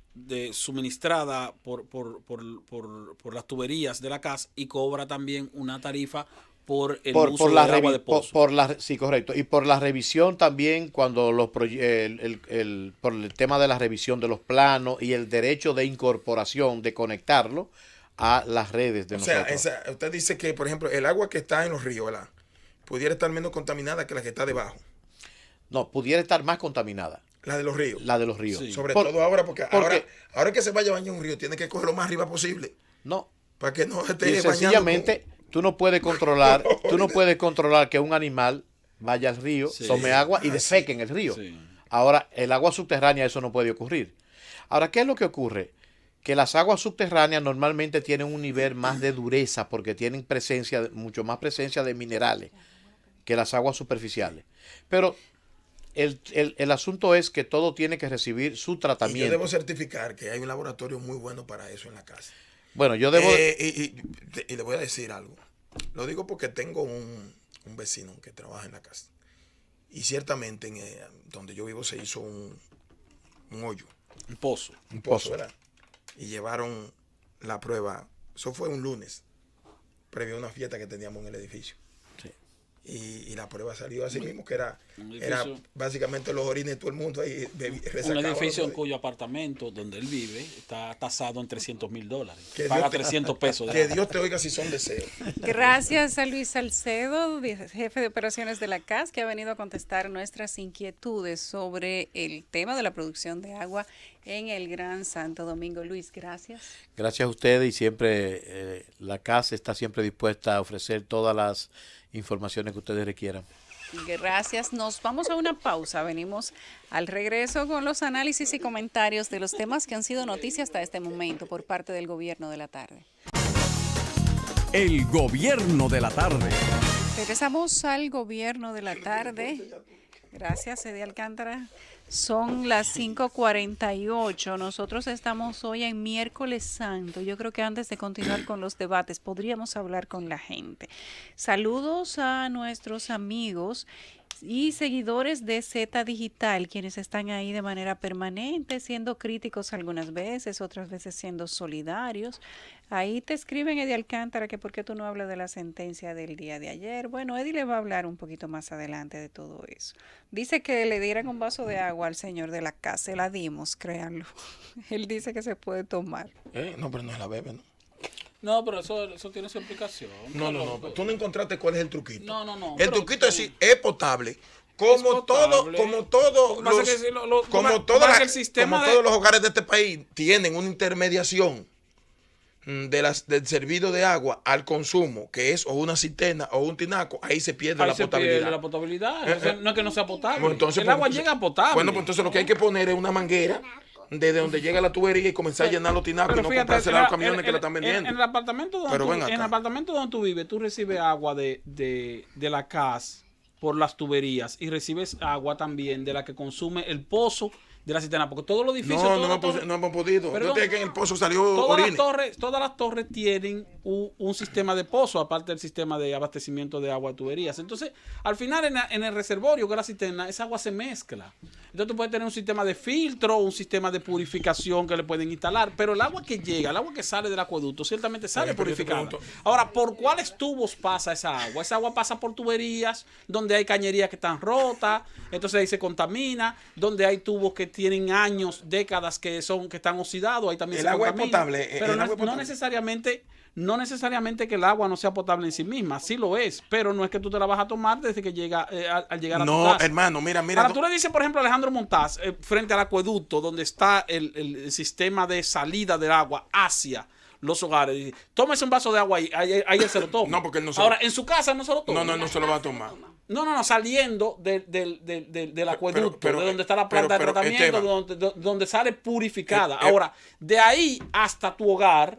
suministrada por las tuberías de la CAS, y cobra también una tarifa por el uso del agua de pozo. Sí, correcto. Y por la revisión también, cuando por el tema de la revisión de los planos y el derecho de incorporación, de conectarlo a las redes de nosotros. O sea, usted dice que, por ejemplo, el agua que está en los ríos, ¿verdad?, pudiera estar menos contaminada que la que está debajo. No, pudiera estar más contaminada. La de los ríos. La de los ríos. Sí. Sobre todo ahora, porque ahora que se vaya a bañar un río, tiene que coger lo más arriba posible. No. Para que no esté bañando. Sencillamente, tú no puedes controlar que un animal vaya al río, tome agua y defeque en el río. Sí. Ahora, el agua subterránea, eso no puede ocurrir. Ahora, ¿qué es lo que ocurre? Que las aguas subterráneas normalmente tienen un nivel más de dureza, porque tienen mucho más presencia de minerales que las aguas superficiales. Pero el asunto es que todo tiene que recibir su tratamiento. Y yo debo certificar que hay un laboratorio muy bueno para eso en la casa. Bueno, yo debo... y le voy a decir algo. Lo digo porque tengo un vecino que trabaja en la casa. Y ciertamente donde yo vivo se hizo un hoyo. Un pozo. Un pozo, ¿verdad? Y llevaron la prueba. Eso fue un lunes, previo a una fiesta que teníamos en el edificio. Sí. Y la prueba salió así mismo, que era básicamente los orines de todo el mundo ahí. Un edificio en cuyo apartamento donde él vive está tasado en $300,000. Paga 300 pesos. Que Dios te oiga si son deseos. Gracias a Luis Salcedo, jefe de operaciones de la CAS, que ha venido a contestar nuestras inquietudes sobre el tema de la producción de agua en el Gran Santo Domingo. Luis, gracias. Gracias a ustedes, y siempre la CAS está siempre dispuesta a ofrecer todas las informaciones que ustedes requieran. Gracias. Nos vamos a una pausa. Venimos al regreso con los análisis y comentarios de los temas que han sido noticia hasta este momento por parte del Gobierno de la Tarde. El Gobierno de la Tarde. Regresamos al Gobierno de la Tarde. Gracias, Eddie Alcántara. Son las 5:48. Nosotros estamos hoy en Miércoles Santo. Yo creo que antes de continuar con los debates, podríamos hablar con la gente. Saludos a nuestros amigos y seguidores de Z Digital, quienes están ahí de manera permanente, siendo críticos algunas veces, otras veces siendo solidarios. Ahí te escriben, Eddie Alcántara, que por qué tú no hablas de la sentencia del día de ayer. Bueno, Eddie le va a hablar un poquito más adelante de todo eso. Dice que le dieran un vaso de agua al señor de la casa. Se la dimos, créanlo. Él dice que se puede tomar. No, pero no la bebe, ¿no? No, pero eso tiene su explicación. No. Tú no encontraste cuál es el truquito. No. El truquito es decir, es potable. Como todos los hogares de este país tienen una intermediación del servicio de agua al consumo, que es o una cisterna o un tinaco, ahí se pierde la potabilidad. No es que no sea potable. Bueno, entonces, el agua llega potable. Bueno, pues entonces lo que hay que poner es una manguera desde donde llega la tubería y comenzar a llenar los tinacos y no comprársela a los camiones que la están vendiendo. En el apartamento donde tú vives, tú recibes agua de la CAS por las tuberías, y recibes agua también de la que consume el pozo de la cisterna, porque todos los edificios... No hemos podido. Perdón. Yo sé que en el pozo salió orine. Todas las torres tienen un sistema de pozo, aparte del sistema de abastecimiento de agua de tuberías. Entonces, al final, en el reservorio, que es la cisterna, esa agua se mezcla. Entonces, tú puedes tener un sistema de filtro, un sistema de purificación que le pueden instalar, pero el agua que llega, el agua que sale del acueducto, ciertamente sale purificada. Ahora, ¿por cuáles tubos pasa esa agua? Esa agua pasa por tuberías, donde hay cañerías que están rotas, entonces ahí se contamina, donde hay tubos que tienen años, décadas que están oxidados, ahí también El se agua es contamina. potable. Pero El agua es no potable. necesariamente que el agua no sea potable en sí misma, sí lo es, pero no es que tú te la vas a tomar desde que llega al llegar a tu casa. No, hermano, mira. Ahora, tú le dices, por ejemplo, a Alejandro Montaz, frente al acueducto, donde está el sistema de salida del agua hacia los hogares, dice, tómese un vaso de agua ahí él se lo toma. No, porque él no se Ahora, lo... en su casa no se lo toma. No se lo va a tomar. No, saliendo del acueducto, pero, de donde está la planta de tratamiento, donde sale purificada. Ahora, de ahí hasta tu hogar,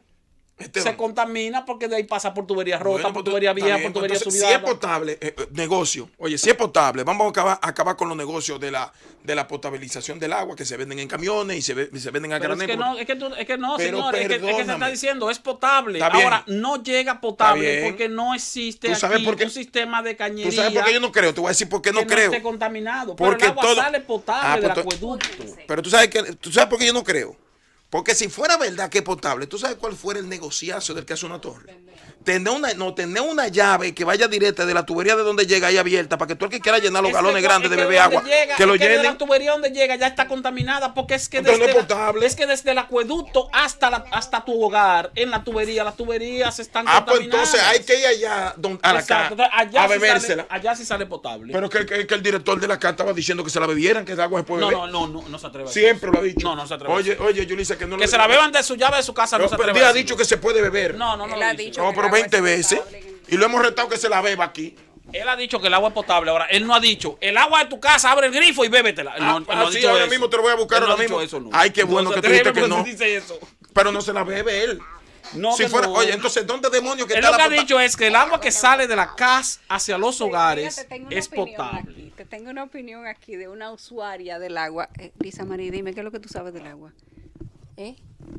se contamina porque de ahí pasa por tuberías rotas, por tuberías viejas, por tuberías subidas. Si es potable, negocio. Oye, si es potable, vamos a acabar con los negocios de la potabilización del agua que se venden en camiones y se venden a granel. Es que no, Pero señor, es que se está perdóname. diciendo, es potable. Está bien. Ahora, no llega potable Está bien. porque no existe ¿Tú sabes aquí por qué? un sistema de cañería. ¿Tú sabes por qué yo no creo? Te voy a decir por qué no que creo. no esté contaminado. Porque pero el agua todo- sale potable del pues, acueducto. Pero tú sabes por qué yo no creo. Porque si fuera verdad que es potable, ¿tú sabes cuál fuera el negociazo del que hace una torre? Tener una llave que vaya directa de la tubería de donde llega ahí abierta para que tú el que quiera llenar los galones grandes de beber agua, que lo de llenen. la tubería donde llega ya está contaminada porque es que Entonces no es potable. es que desde el acueducto hasta tu hogar, en la tubería, las tuberías están Pues contaminadas. entonces hay que ir allá a la Exacto. casa Entonces, a bebérsela. Allá sí sale potable. Pero que el director de la casa estaba diciendo que se la bebieran, que el agua se puede beber. No se atreve a decir Siempre eso. lo ha dicho. No se atreve a decir Oye, Yulisa, que no que se la beban de su llave de su casa. No se Pero atreve él a ha decirlo. dicho que se puede beber. No Él lo ha dice. dicho No, que pero el agua 20 es veces. potable en el- Y lo hemos retado que se la beba aquí. Él ha dicho que el agua es potable. Ahora, él no ha dicho, el agua de tu casa, abre el grifo y bébetela. No, él no ha sí, dicho ahora eso. mismo te lo voy a buscar Él no ahora ha dicho mismo. eso nunca. Ay, qué bueno No que se tú dijiste atreve, que pero no. sí dice eso. Pero no se la bebe él. No, Si que fuera, no. oye, entonces, ¿dónde demonios que Él está lo que ha la dicho es que el agua que sale de la casa hacia los hogares Fíjate, tengo una es opinión potable. aquí. Te tengo una opinión aquí de una usuaria del agua. Lisa María, dime, ¿qué es lo que tú sabes del agua? ¿Eh?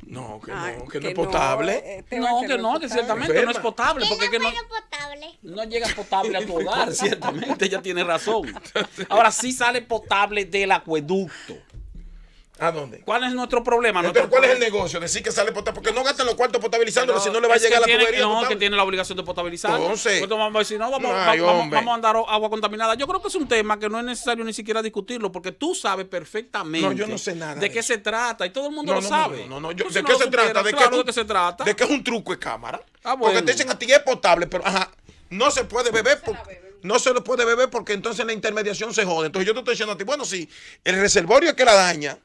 No, que Ah, no, que no es potable. No, que no, que ciertamente no es Enferma. potable. Porque es que no, potable. no llega potable a tu hogar, ciertamente, ella tiene razón. Ahora sí sale potable del acueducto. ¿A dónde? ¿Cuál es nuestro problema? Entonces, ¿cuál es el negocio? Decir que sale potable. Porque no gastan los cuartos potabilizándolo, si no le va a Es que llegar la tiene- tubería No, potable. que tiene la obligación de potabilizar. Entonces, vamos a decir, no, vamos ay, hombre. a mandar agua contaminada. Yo creo que es un tema que no es necesario ni siquiera discutirlo, porque tú sabes perfectamente No, yo no sé nada de de qué eso. se trata y todo el mundo lo sabe. No. Tú, ¿De si qué no se lo trata? supieras, claro, de qué se trata. De que es un truco de cámara. Ah, Porque bueno. te dicen a ti es potable, pero ajá, no se puede beber. No se lo puede beber porque entonces la intermediación se jode. Entonces yo te estoy diciendo a ti, bueno, si el reservorio es que la daña,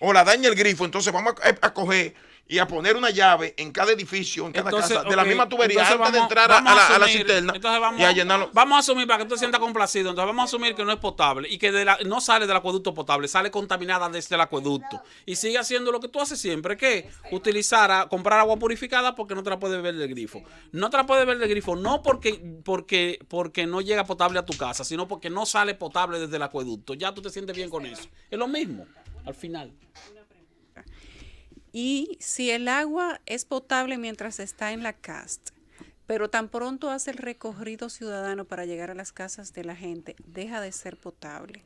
o la daña el grifo, entonces vamos a coger y a poner una llave en cada edificio, en cada Entonces, casa, de la ok, misma tubería, entonces antes de vamos- entrar vamos a la asumir, cisterna entonces y a llenarlo. Vamos a asumir, para que tú te sientas complacido, entonces vamos a asumir que no es potable y que no sale del acueducto potable, sale contaminada desde el acueducto. Y sigue haciendo lo que tú haces siempre, que comprar agua purificada porque no te la puedes beber del grifo. No te la puedes beber del grifo, no porque no llega potable a tu casa, sino porque no sale potable desde el acueducto. Ya tú te sientes bien con eso. Es lo mismo, al final. Y si el agua es potable mientras está en la CAST, pero tan pronto hace el recorrido ciudadano para llegar a las casas de la gente, deja de ser potable.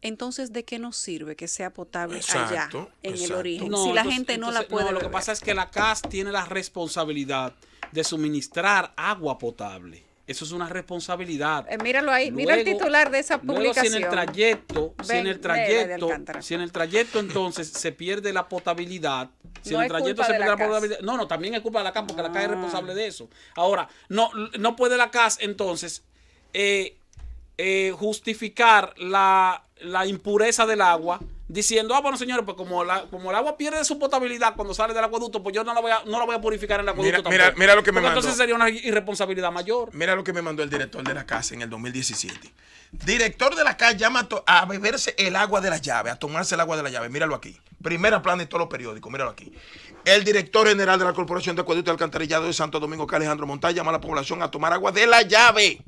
Entonces, ¿de qué nos sirve que sea potable allá, Exacto, en el exacto. origen? No, si la entonces- gente no la entonces, puede lo que beber. pasa es que la CAS tiene la responsabilidad de suministrar agua potable. Eso es una responsabilidad. Míralo ahí, mira el Luego- titular de esa luego, publicación. si en el trayecto, Alcántara. si en el trayecto entonces se pierde la potabilidad, si No en el es trayecto culpa se de pierde la la CAS. potabilidad, no, también es culpa de la CAS porque la CAS es responsable de eso. Ahora, no puede la CAS entonces justificar la impureza del agua diciendo, bueno señores, pues como el agua pierde su potabilidad cuando sale del acueducto, pues yo no la voy a purificar en el acueducto Mira tampoco. lo que me Porque mandó. entonces sería una irresponsabilidad mayor. Mira lo que me mandó el director de la casa en el 2017. Director de la casa llama a beberse el agua de la llave, a tomarse el agua de la llave. Míralo aquí. Primera plana en todos los periódicos, míralo aquí. El director general de la Corporación de Acueducto y Alcantarillado de Santo Domingo, que Alejandro Montaz, llama a la población a tomar agua de la llave,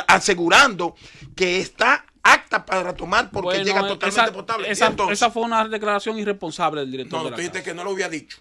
asegurando que está apta para tomar porque llega totalmente potable. Esa fue una declaración irresponsable del director de la tú dijiste casa. que no lo había dicho.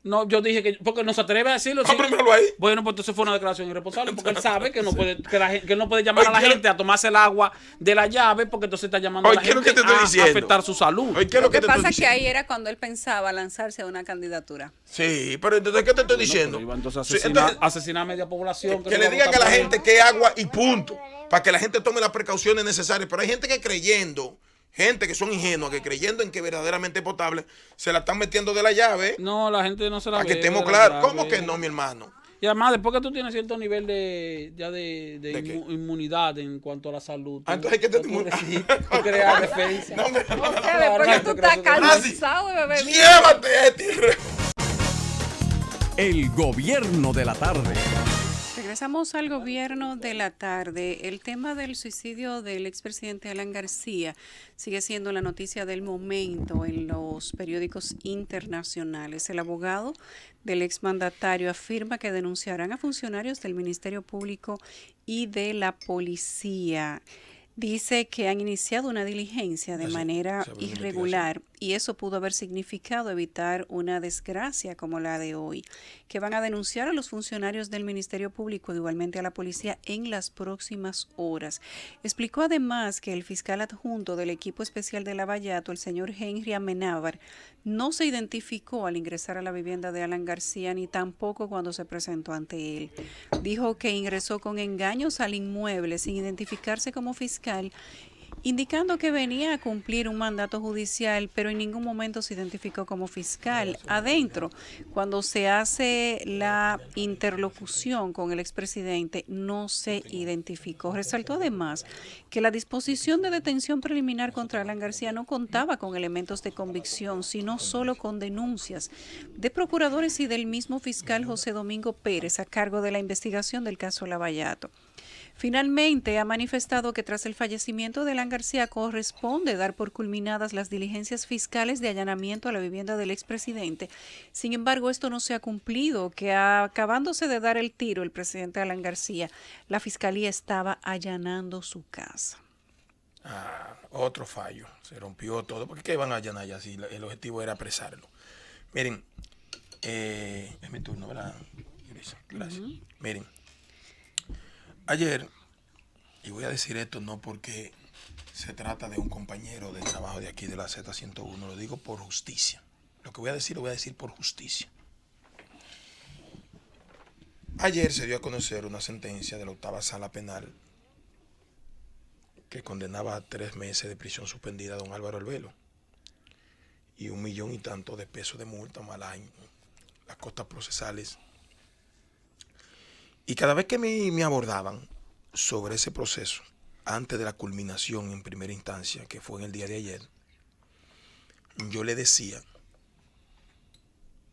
No, yo dije que porque no se atreve a decirlo. Sí. Míralo ahí. Bueno, pues entonces fue una declaración irresponsable porque él sabe que no puede, que no puede llamar a la Oye, gente a tomarse el agua de la llave porque entonces está llamando a la Oye, ¿qué es lo gente que te estoy a diciendo? afectar su salud. Oye, ¿qué es Lo que te estoy pasa es que diciendo? ahí era cuando él pensaba lanzarse a una candidatura. Sí, pero entonces, ¿qué te estoy diciendo? Pero iba entonces a Sí, asesinar a media población. que no le va a digan votar a la por él. gente que es agua y punto, para que la gente tome las precauciones necesarias. Pero hay gente que creyendo, gente que son ingenuas, que creyendo en que verdaderamente es potable, se la están metiendo de la llave. No, la gente no se la Para ve. que estemos de la claros. llave. ¿Cómo que no, mi hermano? Y además, después que tú tienes cierto nivel de ¿De qué? inmunidad en cuanto a la salud, tú, Entonces, ¿qué te tú creas defensa. No, hombre, Después que tú estás cansado de beber vino. llévate este. El gobierno de la tarde. Regresamos al gobierno de la tarde. El tema del suicidio del expresidente Alan García sigue siendo la noticia del momento en los periódicos internacionales. El abogado del exmandatario afirma que denunciarán a funcionarios del Ministerio Público y de la policía. Dice que han iniciado una diligencia de manera se abrió una irregular y eso pudo haber significado evitar una desgracia como la de hoy, que van a denunciar a los funcionarios del Ministerio Público y igualmente a la policía en las próximas horas. Explicó además que el fiscal adjunto del equipo especial de Lavallato, el señor Henry Amenábar, no se identificó al ingresar a la vivienda de Alan García ni tampoco cuando se presentó ante él. Dijo que ingresó con engaños al inmueble sin identificarse como fiscal, indicando que venía a cumplir un mandato judicial, pero en ningún momento se identificó como fiscal. Adentro, cuando se hace la interlocución con el expresidente, no se identificó. Resaltó además que la disposición de detención preliminar contra Alan García no contaba con elementos de convicción, sino solo con denuncias de procuradores y del mismo fiscal José Domingo Pérez a cargo de la investigación del caso Lavallato. Finalmente, ha manifestado que tras el fallecimiento de Alan García corresponde dar por culminadas las diligencias fiscales de allanamiento a la vivienda del expresidente. Sin embargo, esto no se ha cumplido, que acabándose de dar el tiro el presidente Alan García, la fiscalía estaba allanando su casa. Otro fallo. Se rompió todo. ¿Por qué iban a allanar ya si el objetivo era apresarlo? Miren, es mi turno, ¿verdad? Gracias. Miren. Ayer, y voy a decir esto no porque se trata de un compañero de trabajo de aquí de la Z101, lo digo por justicia. Lo que voy a decir, lo voy a decir por justicia. Ayer se dio a conocer una sentencia de la 8ª Sala Penal que condenaba a 3 meses de prisión suspendida a don Álvaro Albelo y 1 millón y tanto de pesos de multa más las costas procesales. Y cada vez que me abordaban sobre ese proceso, antes de la culminación en primera instancia, que fue en el día de ayer, yo le decía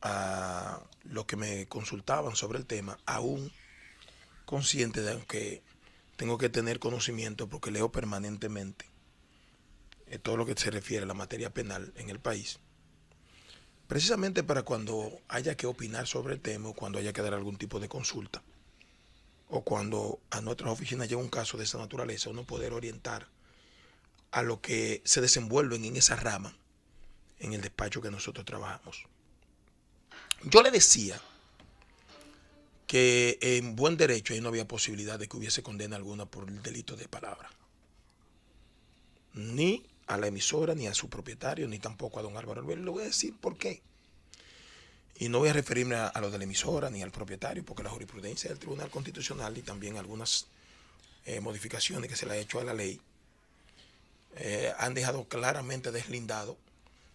a los que me consultaban sobre el tema, aún consciente de que tengo que tener conocimiento porque leo permanentemente todo lo que se refiere a la materia penal en el país, precisamente para cuando haya que opinar sobre el tema o cuando haya que dar algún tipo de consulta, o cuando a nuestras oficinas llega un caso de esa naturaleza, uno poder orientar a lo que se desenvuelven en esa rama, en el despacho que nosotros trabajamos. Yo le decía que en buen derecho ahí no había posibilidad de que hubiese condena alguna por el delito de palabra. Ni a la emisora, ni a su propietario, ni tampoco a don Álvaro Albelo. Le voy a decir por qué. Y no voy a referirme a lo de la emisora ni al propietario, porque la jurisprudencia del Tribunal Constitucional y también algunas modificaciones que se le ha hecho a la ley han dejado claramente deslindado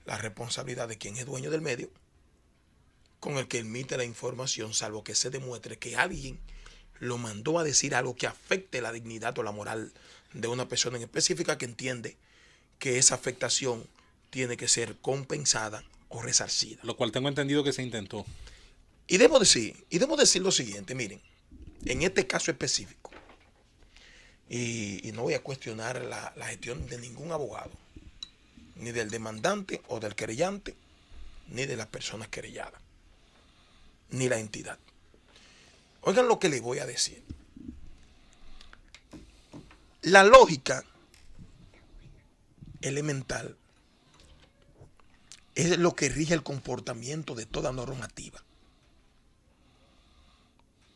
la responsabilidad de quien es dueño del medio con el que emite la información, salvo que se demuestre que alguien lo mandó a decir algo que afecte la dignidad o la moral de una persona en específica que entiende que esa afectación tiene que ser compensada o resarcida. Lo cual tengo entendido que se intentó. Y debo decir lo siguiente, miren, en este caso específico, y no voy a cuestionar la gestión de ningún abogado, ni del demandante o del querellante, ni de las personas querelladas, ni la entidad. Oigan lo que les voy a decir. La lógica elemental es lo que rige el comportamiento de toda normativa.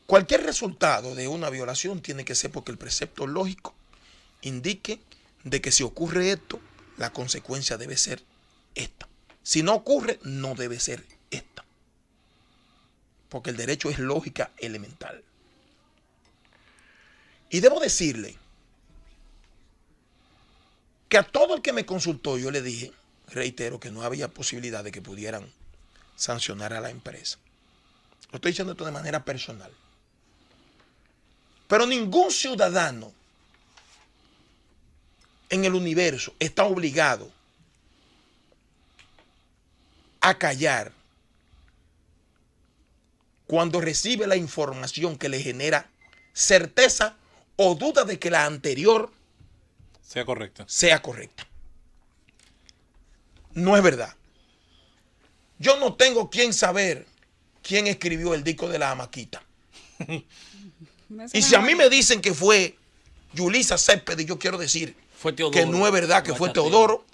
Cualquier resultado de una violación tiene que ser porque el precepto lógico indique de que si ocurre esto, la consecuencia debe ser esta. Si no ocurre, no debe ser esta. Porque el derecho es lógica elemental. Y debo decirle que a todo el que me consultó yo le dije, reitero, que no había posibilidad de que pudieran sancionar a la empresa. Lo estoy diciendo esto de manera personal. Pero ningún ciudadano en el universo está obligado a callar cuando recibe la información que le genera certeza o duda de que la anterior sea correcta. No es verdad. Yo no tengo quien saber quién escribió el disco de la Amaquita. Y si a mí me dicen que fue Yulisa Céspedes, yo quiero decir que no es verdad que fue Teodoro.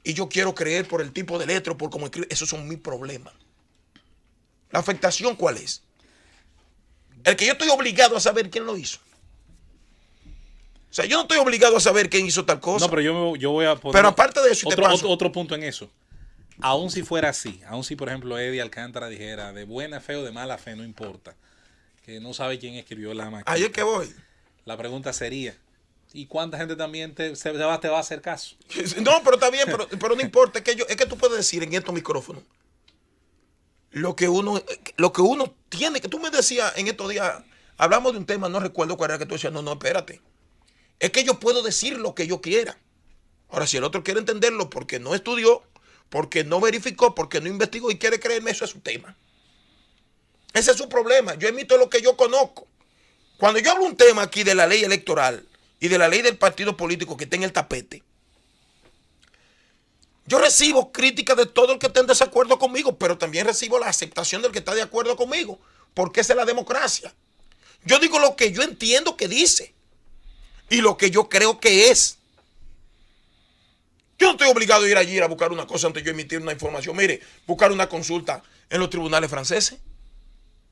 Y yo quiero creer por el tipo de letra, por cómo escribe. Esos son mis problemas. ¿La afectación cuál es? El que yo estoy obligado a saber quién lo hizo. O sea, yo no estoy obligado a saber quién hizo tal cosa. No, pero yo voy a poner pero aparte de eso, otro punto en eso. Aún si fuera así, aún si por ejemplo Eddie Alcántara dijera de buena fe o de mala fe, no importa, que no sabe quién escribió la máquina. Ahí es que voy. La pregunta sería, ¿y cuánta gente también te va a hacer caso? No, pero está bien, pero no importa. Es que tú puedes decir en estos micrófonos lo que uno tiene. Que tú me decías en estos días, hablamos de un tema, no recuerdo cuál era, que tú decías, no, espérate. Es que yo puedo decir lo que yo quiera. Ahora, si el otro quiere entenderlo porque no estudió, porque no verificó, porque no investigó y quiere creerme, eso es su tema. Ese es su problema. Yo emito lo que yo conozco. Cuando yo hablo un tema aquí de la ley electoral y de la ley del partido político que está en el tapete, yo recibo críticas de todo el que esté en desacuerdo conmigo, pero también recibo la aceptación del que está de acuerdo conmigo, porque esa es la democracia. Yo digo lo que yo entiendo que dice y lo que yo creo que es. Yo no estoy obligado a ir allí a buscar una cosa antes de yo emitir una información. Mire, buscar una consulta en los tribunales franceses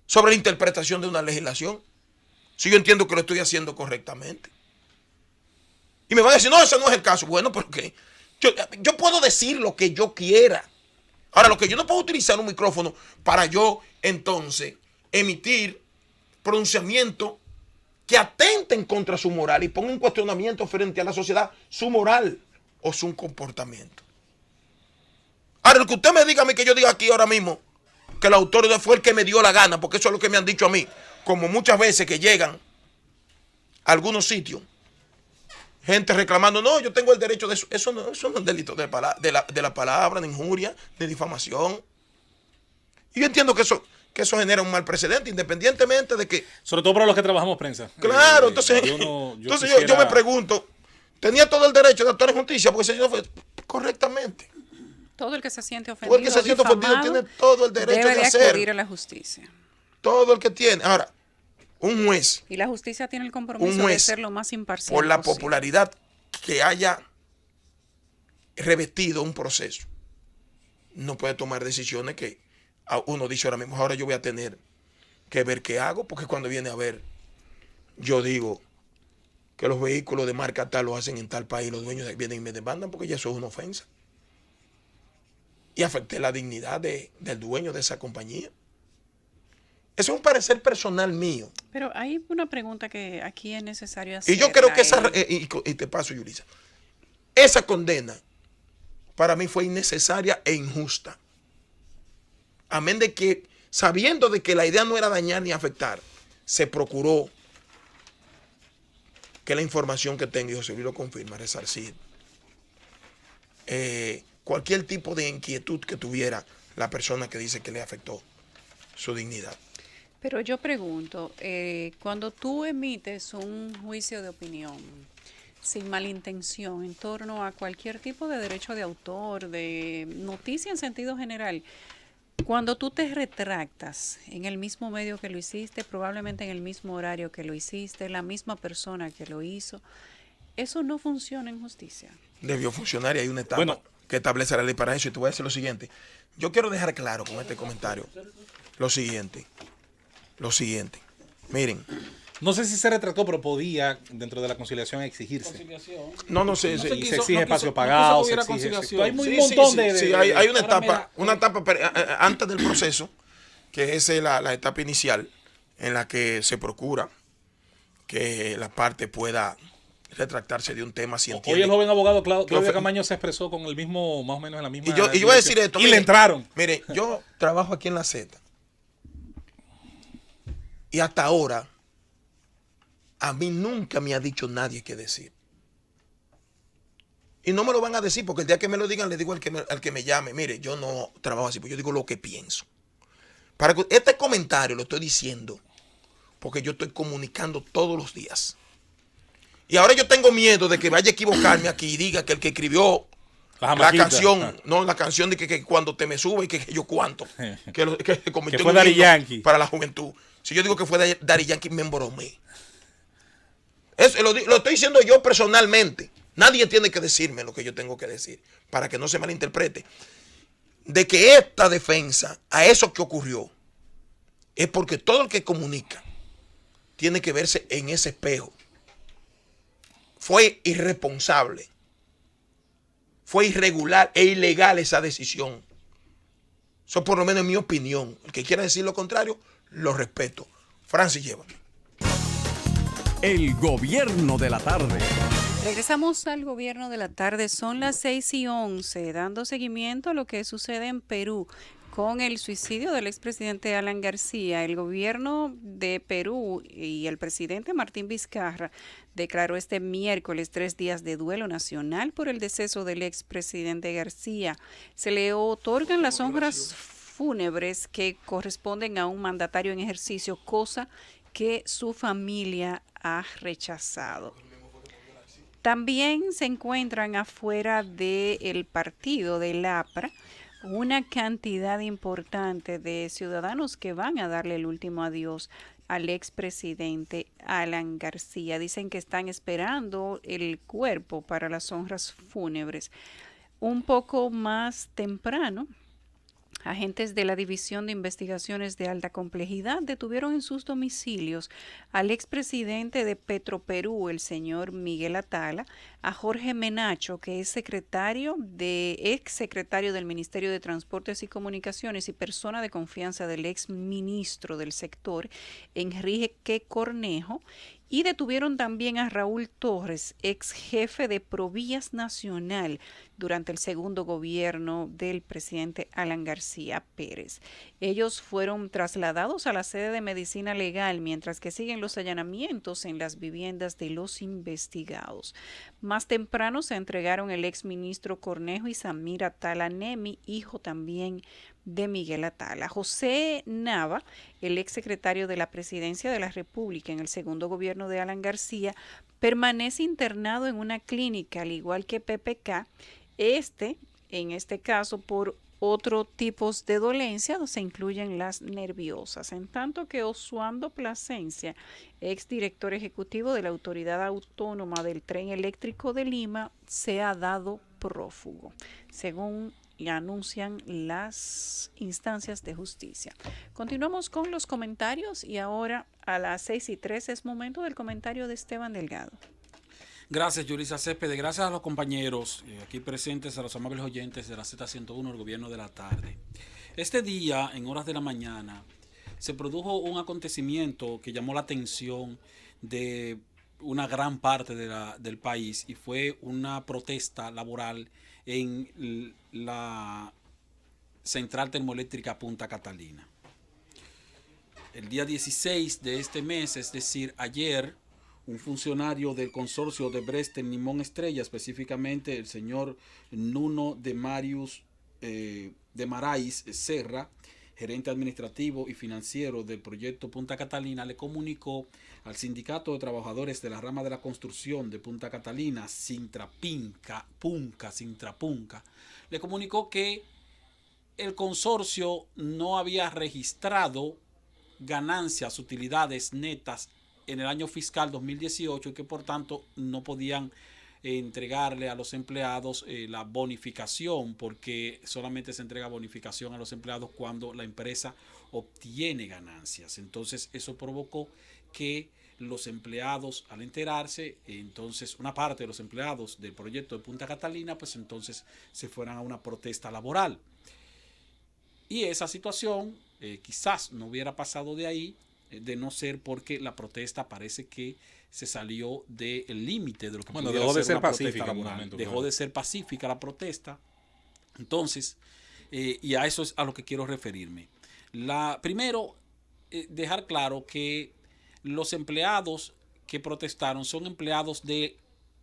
sobre la interpretación de una legislación, si yo entiendo que lo estoy haciendo correctamente. Y me van a decir, no, ese no es el caso. Bueno, porque yo puedo decir lo que yo quiera. Ahora, lo que yo no puedo utilizar un micrófono para yo, entonces, emitir pronunciamientos que atenten contra su moral y pongan en cuestionamiento frente a la sociedad su moral o su comportamiento. Ahora, el que usted me diga a mí, que yo diga aquí ahora mismo que el autor fue el que me dio la gana, porque eso es lo que me han dicho a mí, como muchas veces que llegan a algunos sitios, gente reclamando, no, yo tengo el derecho de eso. Eso no es delito de la palabra, de injuria, de difamación. Y yo entiendo que eso genera un mal precedente, independientemente de que... Sobre todo para los que trabajamos prensa. Claro, entonces yo me pregunto, ¿tenía todo el derecho de actuar en justicia? Porque si no fue correctamente. Todo el que se siente ofendido, Todo el que se siente ofendido tiene todo el derecho debe de acudir hacer. a la justicia. Todo el que tiene. Ahora, un juez. Y la justicia tiene el compromiso de ser lo más imparcial por la posible. popularidad que haya revestido un proceso, no puede tomar decisiones que uno dice ahora mismo, ahora yo voy a tener que ver qué hago, porque cuando viene a ver, yo digo que los vehículos de marca tal lo hacen en tal país, los dueños vienen y me demandan porque ya eso es una ofensa. Y afecté la dignidad del dueño de esa compañía. Eso es un parecer personal mío. Pero hay una pregunta que aquí es necesario hacer. Y yo creo que y te paso, Yulisa, esa condena para mí fue innecesaria e injusta. Amén de que, sabiendo de que la idea no era dañar ni afectar, se procuró que la información que tenga, y José Luis lo confirma, resarcir cualquier tipo de inquietud que tuviera la persona que dice que le afectó su dignidad. Pero yo pregunto, cuando tú emites un juicio de opinión sin malintención en torno a cualquier tipo de derecho de autor, de noticia en sentido general, cuando tú te retractas en el mismo medio que lo hiciste, probablemente en el mismo horario que lo hiciste, la misma persona que lo hizo, Eso no funciona en justicia. Debió funcionar y hay una etapa Bueno. que establece la ley para eso. Y te voy a decir lo siguiente. Yo quiero dejar claro con este comentario lo siguiente. Miren, No sé si se retractó, pero podía, dentro de la conciliación, exigirse. no sé. Y se quiso- exige no espacio quiso- pagado, no quiso que se hubiera exige. conciliación. Hay un Sí, montón de. sí, hay una Ahora etapa antes del proceso, que es la etapa inicial, en la que se procura que la parte pueda retractarse de un tema si entiende. Hoy el joven abogado Claudio Profe- Camaño se expresó con el mismo, más o menos en la misma. Y yo voy a decir esto. Y le entraron. Mire, yo trabajo aquí en la Z. Y hasta ahora, a mí nunca me ha dicho nadie qué decir. Y no me lo van a decir, porque el día que me lo digan, le digo al que me llame, mire, yo no trabajo así, pues yo digo lo que pienso. Para que este comentario lo estoy diciendo, porque yo estoy comunicando todos los días. Y ahora yo tengo miedo de que vaya a equivocarme aquí y diga que el que escribió la jamaquita. canción, no, la canción de que cuando te me sube y que yo cuánto, que se convirtió Que fue en un Daddy himno Yankee. para la juventud. Si yo digo que fue Daddy Yankee, me embromé. Eso lo estoy diciendo yo personalmente. Nadie tiene que decirme lo que yo tengo que decir, para que no se malinterprete. De que esta defensa a eso que ocurrió es porque todo el que comunica tiene que verse en ese espejo. Fue irresponsable, fue irregular e ilegal esa decisión. Eso por lo menos es mi opinión. El que quiera decir lo contrario, lo respeto. Francis, llévame. El gobierno de la tarde. Regresamos al gobierno de la tarde, son las 6:11, dando seguimiento a lo que sucede en Perú con el suicidio del expresidente Alan García. El gobierno de Perú y el presidente Martín Vizcarra declaró este miércoles 3 días de duelo nacional por el deceso del expresidente García. Se le otorgan las honras fúnebres que corresponden a un mandatario en ejercicio, cosa que su familia ha rechazado. También se encuentran afuera del partido del APRA una cantidad importante de ciudadanos que van a darle el último adiós al expresidente Alan García. Dicen que están esperando el cuerpo para las honras fúnebres. Un poco más temprano, agentes de la División de Investigaciones de Alta Complejidad detuvieron en sus domicilios al expresidente de Petroperú, el señor Miguel Atala, a Jorge Menacho, que es ex secretario del Ministerio de Transportes y Comunicaciones y persona de confianza del ex ministro del sector, Enrique Cornejo, y detuvieron también a Raúl Torres, ex jefe de Provías Nacional, durante el segundo gobierno del presidente Alan García Pérez. Ellos fueron trasladados a la sede de Medicina Legal, mientras que siguen los allanamientos en las viviendas de los investigados. Más temprano se entregaron el ex ministro Cornejo y Samir Atala Nemi, hijo también de Miguel Atala. José Nava, el ex secretario de la Presidencia de la República en el segundo gobierno de Alan García, permanece internado en una clínica, al igual que PPK, en este caso por otros tipos de dolencia, se incluyen las nerviosas, en tanto que Osuando Plasencia, ex director ejecutivo de la Autoridad Autónoma del Tren Eléctrico de Lima, se ha dado prófugo, según anuncian las instancias de justicia. Continuamos con los comentarios y ahora a las 6:03 es momento del comentario de Esteban Delgado. Gracias, Yulisa Céspedes. Gracias a los compañeros aquí presentes, a los amables oyentes de la Z101, el gobierno de la tarde. Este día, en horas de la mañana, se produjo un acontecimiento que llamó la atención de una gran parte del país y fue una protesta laboral en la central termoeléctrica Punta Catalina. El día 16 de este mes, es decir, ayer, un funcionario del consorcio de Brest en Limón Estrella, específicamente el señor Nuno de Marais Serra, gerente administrativo y financiero del proyecto Punta Catalina, le comunicó al Sindicato de Trabajadores de la Rama de la Construcción de Punta Catalina, Sintrapunca, le comunicó que el consorcio no había registrado ganancias, utilidades netas en el año fiscal 2018 y que por tanto no podían entregarle a los empleados la bonificación, porque solamente se entrega bonificación a los empleados cuando la empresa obtiene ganancias. Entonces eso provocó que los empleados, al enterarse, entonces una parte de los empleados del proyecto de Punta Catalina, pues entonces se fueran a una protesta laboral. Y esa situación quizás no hubiera pasado de ahí, de no ser porque la protesta parece que se salió del límite de lo que pudiera dejó de ser una protesta pacífica en un laboral. momento, Dejó claro. de ser pacífica la protesta. Entonces, y a eso es a lo que quiero referirme. Primero, dejar claro que los empleados que protestaron son empleados de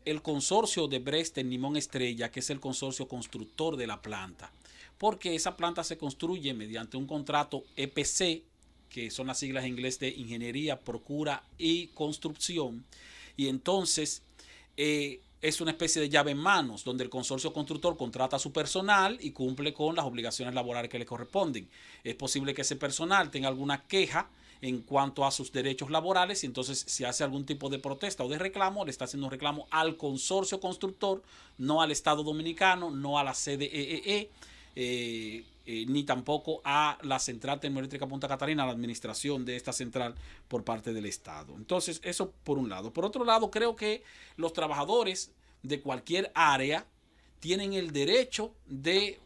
el consorcio de Brest Limón Estrella, que es el consorcio constructor de la planta, porque esa planta se construye mediante un contrato EPC, que son las siglas en inglés de Ingeniería, Procura y Construcción, y entonces es una especie de llave en manos, donde el consorcio constructor contrata a su personal y cumple con las obligaciones laborales que le corresponden. Es posible que ese personal tenga alguna queja en cuanto a sus derechos laborales y entonces si hace algún tipo de protesta o de reclamo, le está haciendo un reclamo al consorcio constructor, no al Estado Dominicano, no a la CDEE, ni tampoco a la Central Termoeléctrica Punta Catalina, a la administración de esta central por parte del Estado. Entonces, eso por un lado. Por otro lado, creo que los trabajadores de cualquier área tienen el derecho de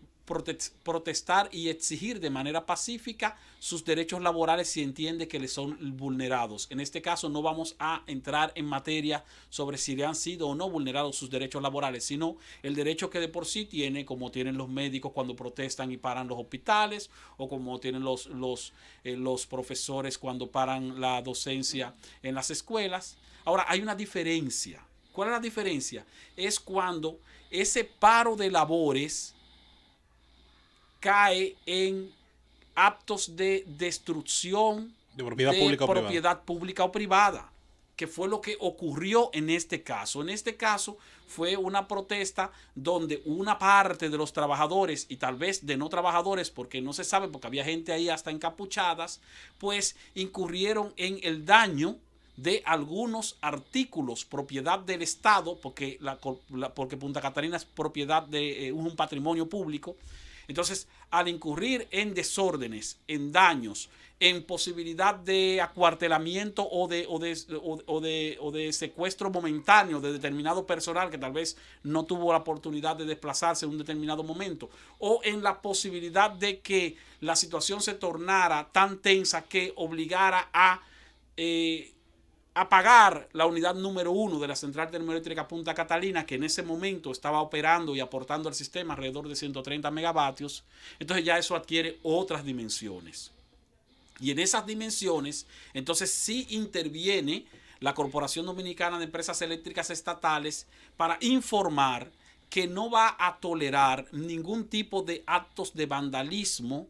protestar y exigir de manera pacífica sus derechos laborales si entiende que les son vulnerados. En este caso no vamos a entrar en materia sobre si le han sido o no vulnerados sus derechos laborales, sino el derecho que de por sí tiene, como tienen los médicos cuando protestan y paran los hospitales, o como tienen los profesores cuando paran la docencia en las escuelas. Ahora, hay una diferencia. ¿Cuál es la diferencia? Es cuando ese paro de labores cae en actos de destrucción de propiedad pública o privada, que fue lo que ocurrió en este caso. En este caso fue una protesta donde una parte de los trabajadores y tal vez de no trabajadores, porque no se sabe, porque había gente ahí hasta encapuchadas, pues incurrieron en el daño de algunos artículos propiedad del Estado, porque porque Punta Catalina es propiedad de un patrimonio público. Entonces, al incurrir en desórdenes, en daños, en posibilidad de acuartelamiento o de secuestro momentáneo de determinado personal que tal vez no tuvo la oportunidad de desplazarse en un determinado momento, o en la posibilidad de que la situación se tornara tan tensa que obligara a apagar la unidad número 1 de la Central Termoeléctrica Punta Catalina, que en ese momento estaba operando y aportando al sistema alrededor de 130 megavatios, entonces ya eso adquiere otras dimensiones. Y en esas dimensiones, entonces sí interviene la Corporación Dominicana de Empresas Eléctricas Estatales para informar que no va a tolerar ningún tipo de actos de vandalismo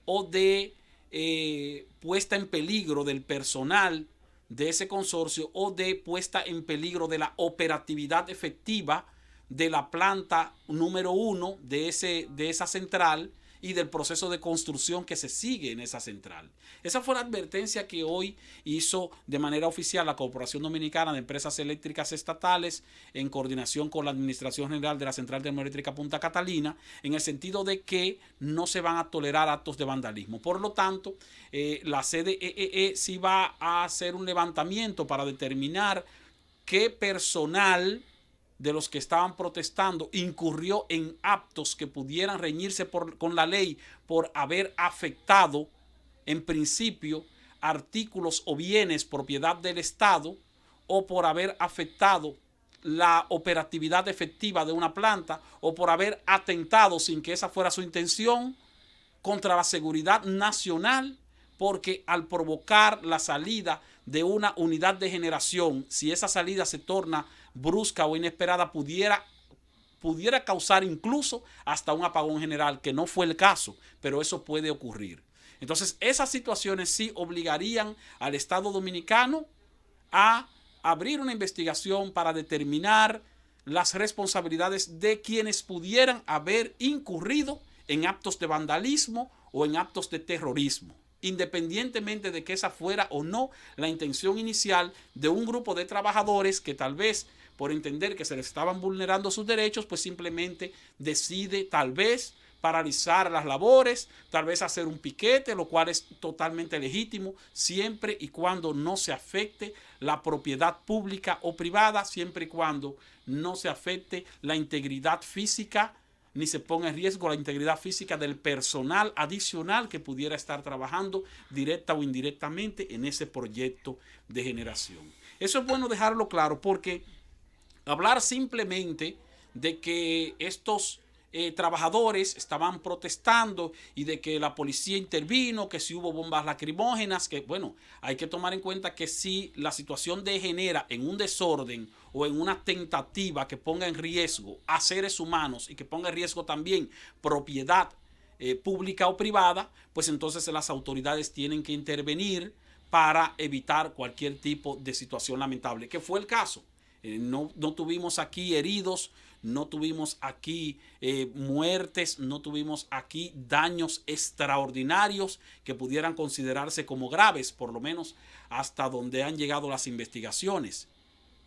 o de puesta en peligro del personal de ese consorcio o de puesta en peligro de la operatividad efectiva de la planta número 1 de esa central y del proceso de construcción que se sigue en esa central. Esa fue la advertencia que hoy hizo de manera oficial la Corporación Dominicana de Empresas Eléctricas Estatales en coordinación con la Administración General de la Central Termoeléctrica Punta Catalina, en el sentido de que no se van a tolerar actos de vandalismo. Por lo tanto, la CDEE sí va a hacer un levantamiento para determinar qué personal de los que estaban protestando incurrió en actos que pudieran reñirse con la ley por haber afectado, en principio, artículos o bienes propiedad del Estado o por haber afectado la operatividad efectiva de una planta o por haber atentado, sin que esa fuera su intención, contra la seguridad nacional, porque al provocar la salida de una unidad de generación, si esa salida se torna brusca o inesperada, pudiera causar incluso hasta un apagón general, que no fue el caso, pero eso puede ocurrir. Entonces, esas situaciones sí obligarían al Estado Dominicano a abrir una investigación para determinar las responsabilidades de quienes pudieran haber incurrido en actos de vandalismo o en actos de terrorismo. independientemente de que esa fuera o no la intención inicial de un grupo de trabajadores que tal vez por entender que se les estaban vulnerando sus derechos, pues simplemente decide tal vez paralizar las labores, tal vez hacer un piquete, lo cual es totalmente legítimo, siempre y cuando no se afecte la propiedad pública o privada, siempre y cuando no se afecte la integridad física, ni se ponga en riesgo la integridad física del personal adicional que pudiera estar trabajando directa o indirectamente en ese proyecto de generación. Eso es bueno dejarlo claro, porque hablar simplemente de que estos trabajadores estaban protestando y de que la policía intervino, que si hubo bombas lacrimógenas, que bueno, hay que tomar en cuenta que si la situación degenera en un desorden o en una tentativa que ponga en riesgo a seres humanos y que ponga en riesgo también propiedad pública o privada, pues entonces las autoridades tienen que intervenir para evitar cualquier tipo de situación lamentable, que fue el caso. No tuvimos aquí heridos, no tuvimos aquí muertes, no tuvimos aquí daños extraordinarios que pudieran considerarse como graves, por lo menos hasta donde han llegado las investigaciones.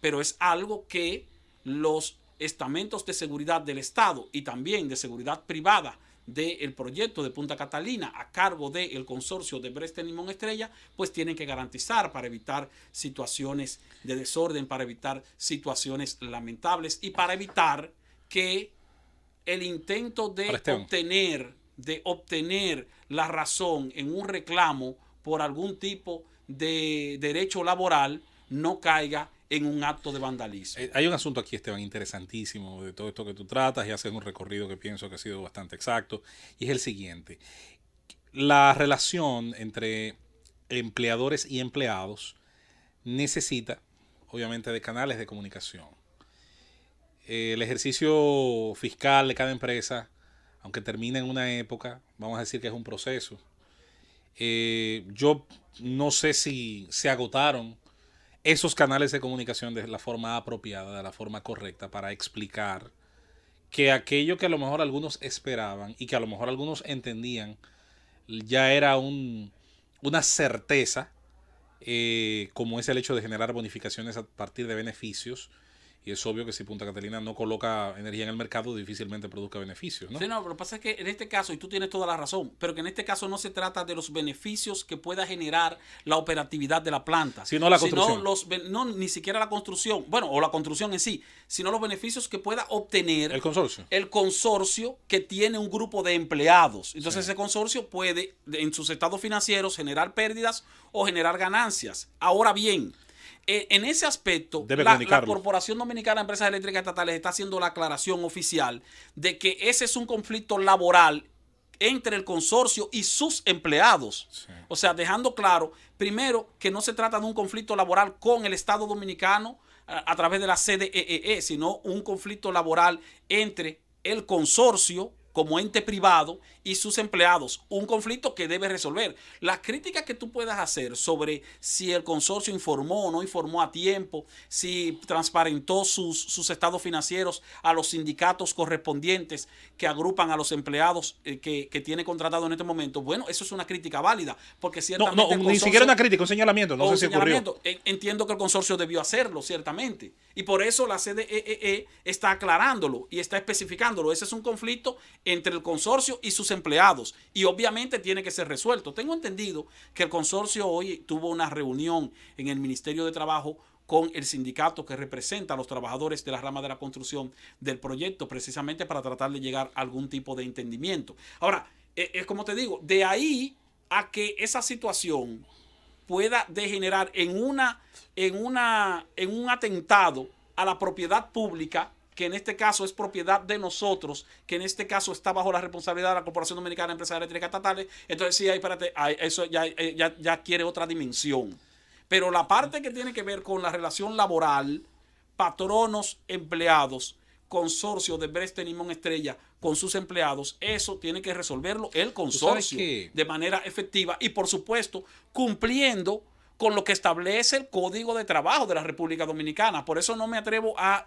Pero es algo que los estamentos de seguridad del Estado y también de seguridad privada del proyecto de Punta Catalina a cargo del consorcio de Odebrecht Limón Estrella, pues tienen que garantizar para evitar situaciones de desorden, para evitar situaciones lamentables y para evitar que el intento de obtener la razón en un reclamo por algún tipo de derecho laboral no caiga en un acto de vandalismo. Hay un asunto aquí, Esteban, interesantísimo de todo esto que tú tratas y haces un recorrido que pienso que ha sido bastante exacto, y es el siguiente. La relación entre empleadores y empleados necesita, obviamente, de canales de comunicación. El ejercicio fiscal de cada empresa, aunque termine en una época, vamos a decir que es un proceso. Yo no sé si se agotaron esos canales de comunicación de la forma apropiada, de la forma correcta, para explicar que aquello que a lo mejor algunos esperaban y que a lo mejor algunos entendían ya era una certeza, como es el hecho de generar bonificaciones a partir de beneficios. Y es obvio que si Punta Catalina no coloca energía en el mercado, difícilmente produzca beneficios, ¿no? Sí, no, pero lo que pasa es que en este caso, y tú tienes toda la razón, pero que en este caso no se trata de los beneficios que pueda generar la operatividad de la planta. Sino la construcción. No, ni siquiera la construcción, bueno, o la construcción en sí, sino los beneficios que pueda obtener el consorcio que tiene un grupo de empleados. Entonces, sí, ese consorcio puede, en sus estados financieros, generar pérdidas o generar ganancias. Ahora bien, en ese aspecto, la Corporación Dominicana de Empresas Eléctricas Estatales está haciendo la aclaración oficial de que ese es un conflicto laboral entre el consorcio y sus empleados. Sí. O sea, dejando claro, primero, que no se trata de un conflicto laboral con el Estado Dominicano a través de la CDEE, sino un conflicto laboral entre el consorcio como ente privado y sus empleados, un conflicto que debe resolver. Las críticas que tú puedas hacer sobre si el consorcio informó o no informó a tiempo, si transparentó sus estados financieros a los sindicatos correspondientes que agrupan a los empleados que tiene contratado en este momento, bueno, eso es una crítica válida, porque ciertamente ni siquiera una crítica, un señalamiento, no sé si ocurrió. Entiendo que el consorcio debió hacerlo, ciertamente, y por eso la CDEE está aclarándolo y está especificándolo. Ese es un conflicto entre el consorcio y sus empleados, y obviamente tiene que ser resuelto. Tengo entendido que el consorcio hoy tuvo una reunión en el Ministerio de Trabajo con el sindicato que representa a los trabajadores de la rama de la construcción del proyecto, precisamente para tratar de llegar a algún tipo de entendimiento. Ahora, es como te digo, de ahí a que esa situación pueda degenerar en un atentado a la propiedad pública, que en este caso es propiedad de nosotros, que en este caso está bajo la responsabilidad de la Corporación Dominicana de Empresas Eléctricas Estatales, entonces sí, espérate, eso ya quiere otra dimensión. Pero la parte que tiene que ver con la relación laboral, patronos, empleados, consorcio de Odebrecht Limón Estrella con sus empleados, eso tiene que resolverlo el consorcio de manera efectiva y, por supuesto, cumpliendo con lo que establece el Código de Trabajo de la República Dominicana. Por eso no me atrevo a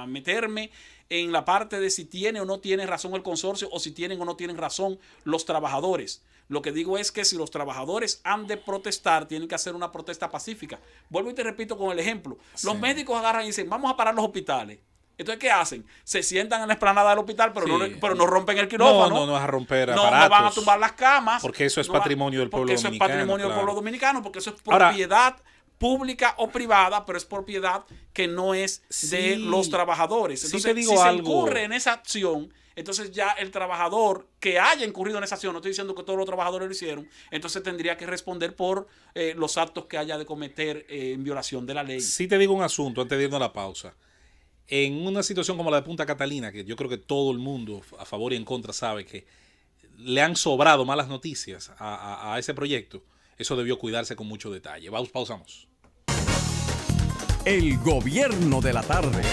meterme en la parte de si tiene o no tiene razón el consorcio o si tienen o no tienen razón los trabajadores. Lo que digo es que si los trabajadores han de protestar, tienen que hacer una protesta pacífica. Vuelvo y te repito con el ejemplo. Los médicos agarran y dicen, vamos a parar los hospitales. Entonces, ¿qué hacen? Se sientan en la explanada del hospital, pero, Sí. pero no rompen el quirófano. No vas a romper No aparatos. van a tumbar las camas. Porque eso es no va- patrimonio del pueblo Porque eso dominicano. es patrimonio del claro. pueblo dominicano, porque eso es Ahora- propiedad pública o privada, pero es propiedad que no es de Sí. los trabajadores. Sí Entonces, te digo si se algo. incurre en esa acción, entonces ya el trabajador que haya incurrido en esa acción, no estoy diciendo que todos los trabajadores lo hicieron, entonces tendría que responder por los actos que haya de cometer en violación de la ley. Sí te digo un asunto antes de irnos a la pausa. En una situación como la de Punta Catalina, que yo creo que todo el mundo a favor y en contra sabe que le han sobrado malas noticias a ese proyecto, eso debió cuidarse con mucho detalle. Pausamos. El gobierno de la tarde.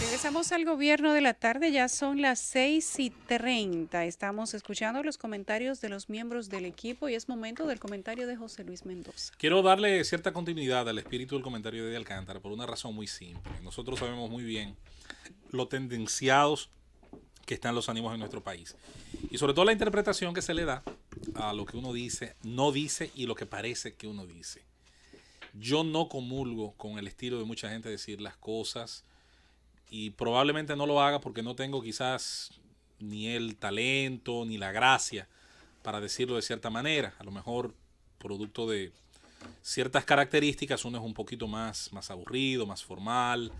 Regresamos al gobierno de la tarde, ya son las 6:30. Estamos escuchando los comentarios de los miembros del equipo y es momento del comentario de José Luis Mendoza. Quiero darle cierta continuidad al espíritu del comentario de Alcántara por una razón muy simple. Nosotros sabemos muy bien lo tendenciados que están los ánimos en nuestro país. Y sobre todo la interpretación que se le da a lo que uno dice, no dice y lo que parece que uno dice. Yo no comulgo con el estilo de mucha gente decir las cosas y probablemente no lo haga porque no tengo quizás ni el talento ni la gracia para decirlo de cierta manera. A lo mejor producto de ciertas características uno es un poquito más aburrido, más formal,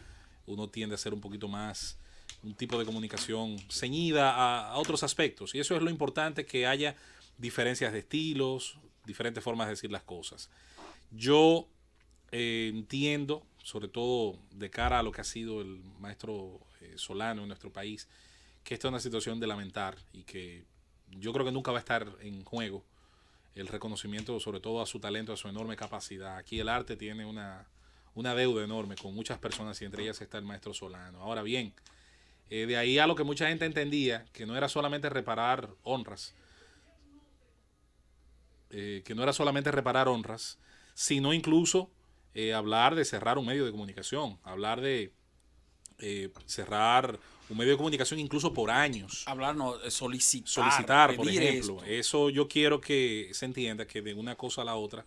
uno tiende a ser un poquito más un tipo de comunicación ceñida a otros aspectos y eso es lo importante, que haya diferencias de estilos, diferentes formas de decir las cosas. Yo entiendo, sobre todo de cara a lo que ha sido el maestro Solano en nuestro país, que esta es una situación de lamentar y que yo creo que nunca va a estar en juego el reconocimiento sobre todo a su talento, a su enorme capacidad. Aquí el arte tiene una deuda enorme con muchas personas y entre ellas está el maestro Solano. Ahora bien, de ahí a lo que mucha gente entendía, que no era solamente reparar honras, sino incluso hablar de cerrar un medio de comunicación, hablar de cerrar un medio de comunicación incluso por años. Hablar, no, Solicitar, por pedir ejemplo. esto. Eso yo quiero que se entienda que de una cosa a la otra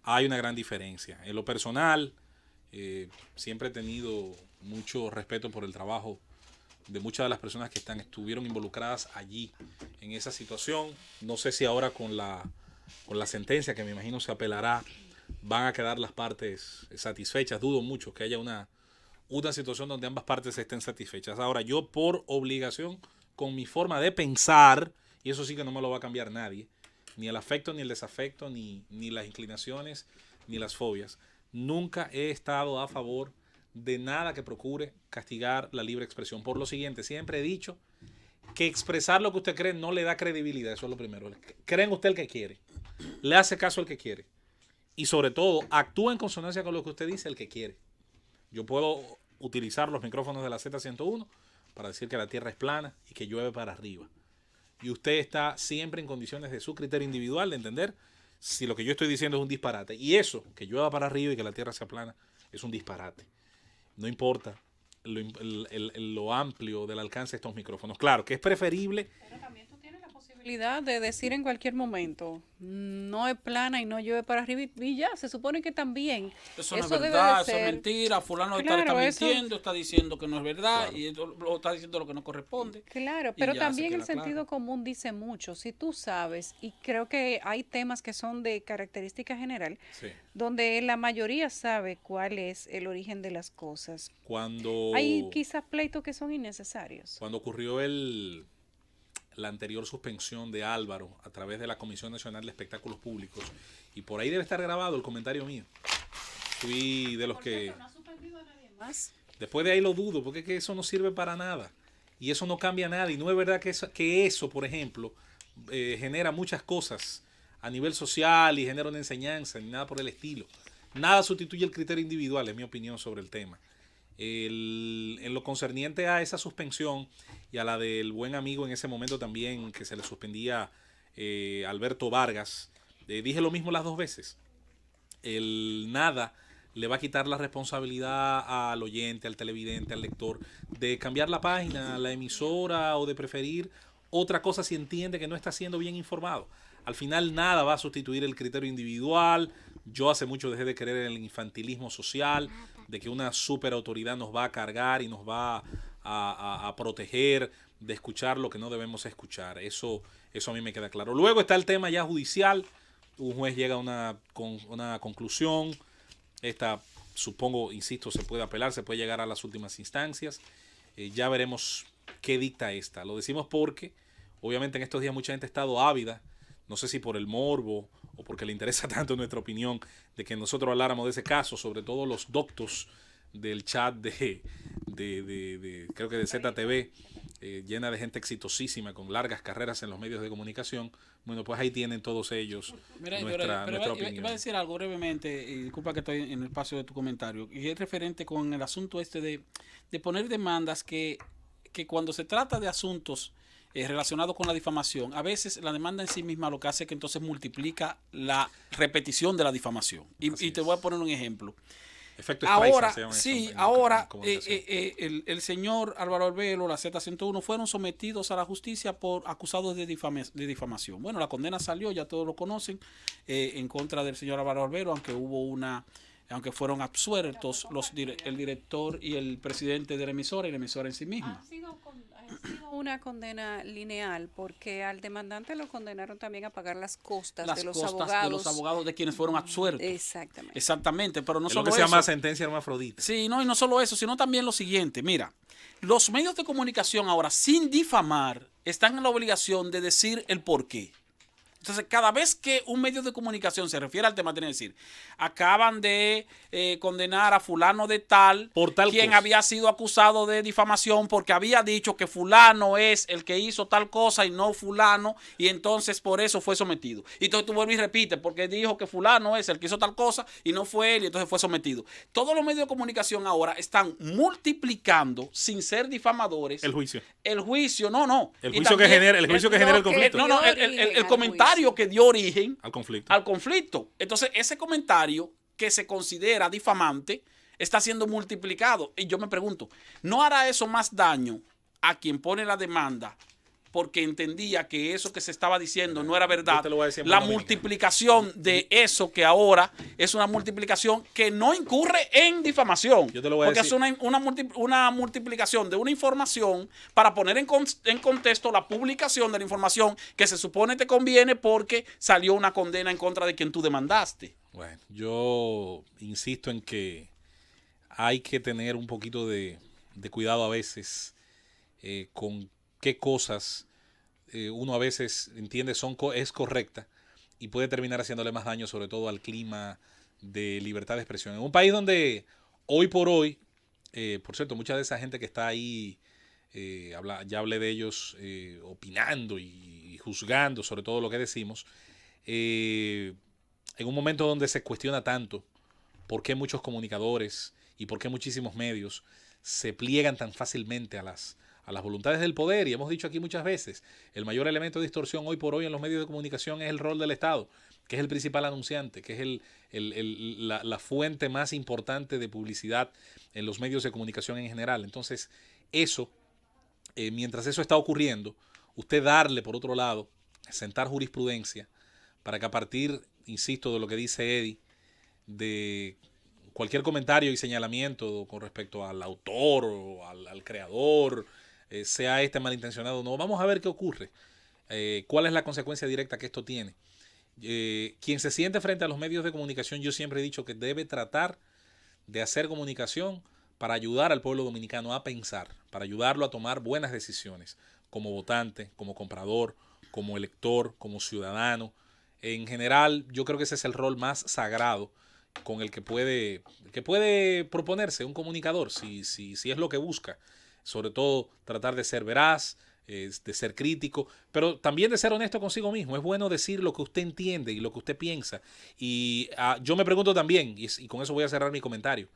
hay una gran diferencia. En lo personal, siempre he tenido mucho respeto por el trabajo de muchas de las personas que estuvieron involucradas allí en esa situación. No sé si ahora con la sentencia, que me imagino se apelará, van a quedar las partes satisfechas. Dudo mucho que haya una situación donde ambas partes estén satisfechas. Ahora, yo por obligación, con mi forma de pensar, y eso sí que no me lo va a cambiar nadie, ni el afecto, ni el desafecto, ni las inclinaciones, ni las fobias, nunca he estado a favor de nada que procure castigar la libre expresión. Por lo siguiente, siempre he dicho que expresar lo que usted cree no le da credibilidad. Eso es lo primero. Cree en usted el que quiere. Le hace caso al que quiere. Y sobre todo, actúa en consonancia con lo que usted dice el que quiere. Yo puedo utilizar los micrófonos de la Z101 para decir que la Tierra es plana y que llueve para arriba. Y usted está siempre en condiciones de su criterio individual de entender si lo que yo estoy diciendo es un disparate. Y eso, que llueva para arriba y que la Tierra sea plana, es un disparate. No importa lo amplio del alcance de estos micrófonos. Claro que es preferible. Pero también tú tienes la posibilidad de decir en cualquier momento, no es plana y no llueve para arriba y ya, se supone que también. Eso no es debe de verdad, eso es ser- mentira. Fulano Claro, está eso- mintiendo, está diciendo que no es verdad Claro. y lo está diciendo lo que no corresponde. Claro, Y pero ya también se el queda claro. sentido común dice mucho. Si tú sabes, y creo que hay temas que son de característica general, Sí. donde la mayoría sabe cuál es el origen de las cosas. Cuando Hay quizás pleitos que son innecesarios. Cuando ocurrió la anterior suspensión de Álvaro a través de la Comisión Nacional de Espectáculos Públicos, y por ahí debe estar grabado el comentario mío. Fui de los que... Más. Después de ahí lo dudo, porque es que eso no sirve para nada. Y eso no cambia nada. Y no es verdad que eso por ejemplo, genera muchas cosas a nivel social y genera una enseñanza, ni nada por el estilo. Nada sustituye el criterio individual, es mi opinión sobre el tema. En lo concerniente a esa suspensión y a la del buen amigo en ese momento también, que se le suspendía Alberto Vargas, dije lo mismo las dos veces. Nada le va a quitar la responsabilidad al oyente, al televidente, al lector, de cambiar la página, la emisora o de preferir otra cosa si entiende que no está siendo bien informado. Al final nada va a sustituir el criterio individual. Yo hace mucho dejé de creer en el infantilismo social, de que una superautoridad nos va a cargar y nos va a proteger de escuchar lo que no debemos escuchar. Eso a mí me queda claro. Luego está el tema ya judicial. Un juez llega a una conclusión. Esta, supongo, insisto, se puede apelar, se puede llegar a las últimas instancias. Ya veremos qué dicta esta. Lo decimos porque, obviamente, en estos días mucha gente ha estado ávida, no sé si por el morbo o porque le interesa tanto nuestra opinión, de que nosotros habláramos de ese caso, sobre todo los doctos del chat de creo que de ZTV, llena de gente exitosísima, con largas carreras en los medios de comunicación. Bueno, pues ahí tienen todos ellos nuestra opinión. Iba a decir algo brevemente, y disculpa que estoy en el espacio de tu comentario, y es referente con el asunto de poner demandas que cuando se trata de asuntos relacionados con la difamación, a veces la demanda en sí misma lo que hace es que entonces multiplica la repetición de la difamación. Y te voy a poner un ejemplo. Efecto Ahora, Streisand se sí, llama ahora en el señor Álvaro Albelo, la Z101, fueron sometidos a la justicia por acusados de difamación. Bueno, la condena salió, ya todos lo conocen, en contra del señor Álvaro Albelo, aunque fueron absueltos el director y el presidente de la emisora y la emisora en sí misma. Ha sido una condena lineal, porque al demandante lo condenaron también a pagar las costas de los abogados de quienes fueron absueltos. Exactamente, pero no es solo lo que se eso. llama sentencia hermafrodita. Sí, no, y no solo eso, sino también lo siguiente. Mira, los medios de comunicación ahora, sin difamar, están en la obligación de decir el porqué. Entonces, cada vez que un medio de comunicación se refiere al tema, tiene que decir, acaban de condenar a fulano de tal, quien había sido acusado de difamación porque había dicho que fulano es el que hizo tal cosa y no fulano, y entonces por eso fue sometido. Y entonces tú vuelves y repites, porque dijo que fulano es el que hizo tal cosa y no fue él, y entonces fue sometido. Todos los medios de comunicación ahora están multiplicando, sin ser difamadores, El juicio. El juicio, no. El juicio que genera el conflicto. El comentario que dio origen al conflicto. Entonces, ese comentario que se considera difamante está siendo multiplicado. Y yo me pregunto, ¿no hará eso más daño a quien pone la demanda porque entendía que eso que se estaba diciendo no era verdad? La multiplicación de eso, que ahora es una multiplicación que no incurre en difamación, porque es una multiplicación de una información para poner en contexto la publicación de la información que se supone te conviene porque salió una condena en contra de quien tú demandaste. Bueno, yo insisto en que hay que tener un poquito de cuidado a veces con qué cosas uno a veces entiende es correcta y puede terminar haciéndole más daño, sobre todo al clima de libertad de expresión. En un país donde hoy por hoy, por cierto, mucha de esa gente que está ahí, ya hablé de ellos opinando y juzgando sobre todo lo que decimos, en un momento donde se cuestiona tanto por qué muchos comunicadores y por qué muchísimos medios se pliegan tan fácilmente a las voluntades del poder, y hemos dicho aquí muchas veces, el mayor elemento de distorsión hoy por hoy en los medios de comunicación es el rol del Estado, que es el principal anunciante, que es la fuente más importante de publicidad en los medios de comunicación en general. Entonces, eso, mientras eso está ocurriendo, usted darle, por otro lado, sentar jurisprudencia para que a partir, insisto, de lo que dice Eddie, de cualquier comentario y señalamiento con respecto al autor o al creador, sea este malintencionado o no, vamos a ver qué ocurre, cuál es la consecuencia directa que esto tiene. Quien se siente frente a los medios de comunicación, yo siempre he dicho que debe tratar de hacer comunicación para ayudar al pueblo dominicano a pensar, para ayudarlo a tomar buenas decisiones, como votante, como comprador, como elector, como ciudadano. En general, yo creo que ese es el rol más sagrado con el que puede proponerse un comunicador, si es lo que busca. Sobre todo tratar de ser veraz, de ser crítico, pero también de ser honesto consigo mismo. Es bueno decir lo que usted entiende y lo que usted piensa. Y yo me pregunto también, y con eso voy a cerrar mi comentario,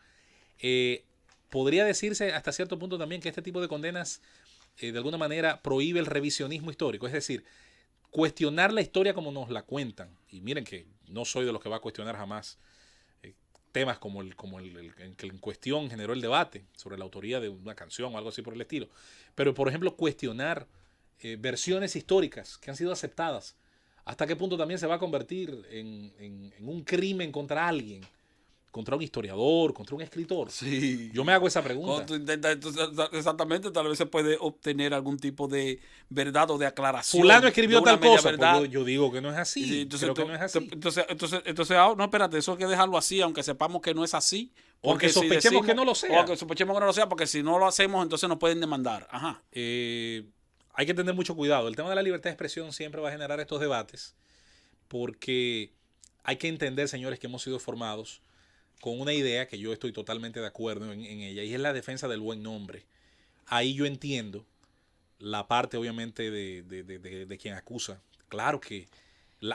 podría decirse hasta cierto punto también que este tipo de condenas de alguna manera prohíbe el revisionismo histórico, es decir, cuestionar la historia como nos la cuentan. Y miren que no soy de los que va a cuestionar jamás temas como el que en cuestión generó el debate sobre la autoría de una canción o algo así por el estilo. Pero, por ejemplo, cuestionar versiones históricas que han sido aceptadas ¿Hasta qué punto también se va a convertir en un crimen contra alguien? Contra un historiador, contra un escritor. Sí. Yo me hago esa pregunta. Cuando tú intentas, exactamente, tal vez se puede obtener algún tipo de verdad o de aclaración. Fulano escribió de una tal media cosa. verdad. Pues yo digo que no es así. Sí, Creo que no es así. Entonces, no, espérate, eso hay que dejarlo así, aunque sepamos que no es así. Porque si sospechemos que no lo sea. O que sospechemos que no lo sea, porque si no lo hacemos, entonces nos pueden demandar. Ajá. Hay que tener mucho cuidado. El tema de la libertad de expresión siempre va a generar estos debates, porque hay que entender, señores, que hemos sido formados con una idea que yo estoy totalmente de acuerdo en ella, y es la defensa del buen nombre. Ahí yo entiendo la parte, obviamente, de quien acusa. Claro que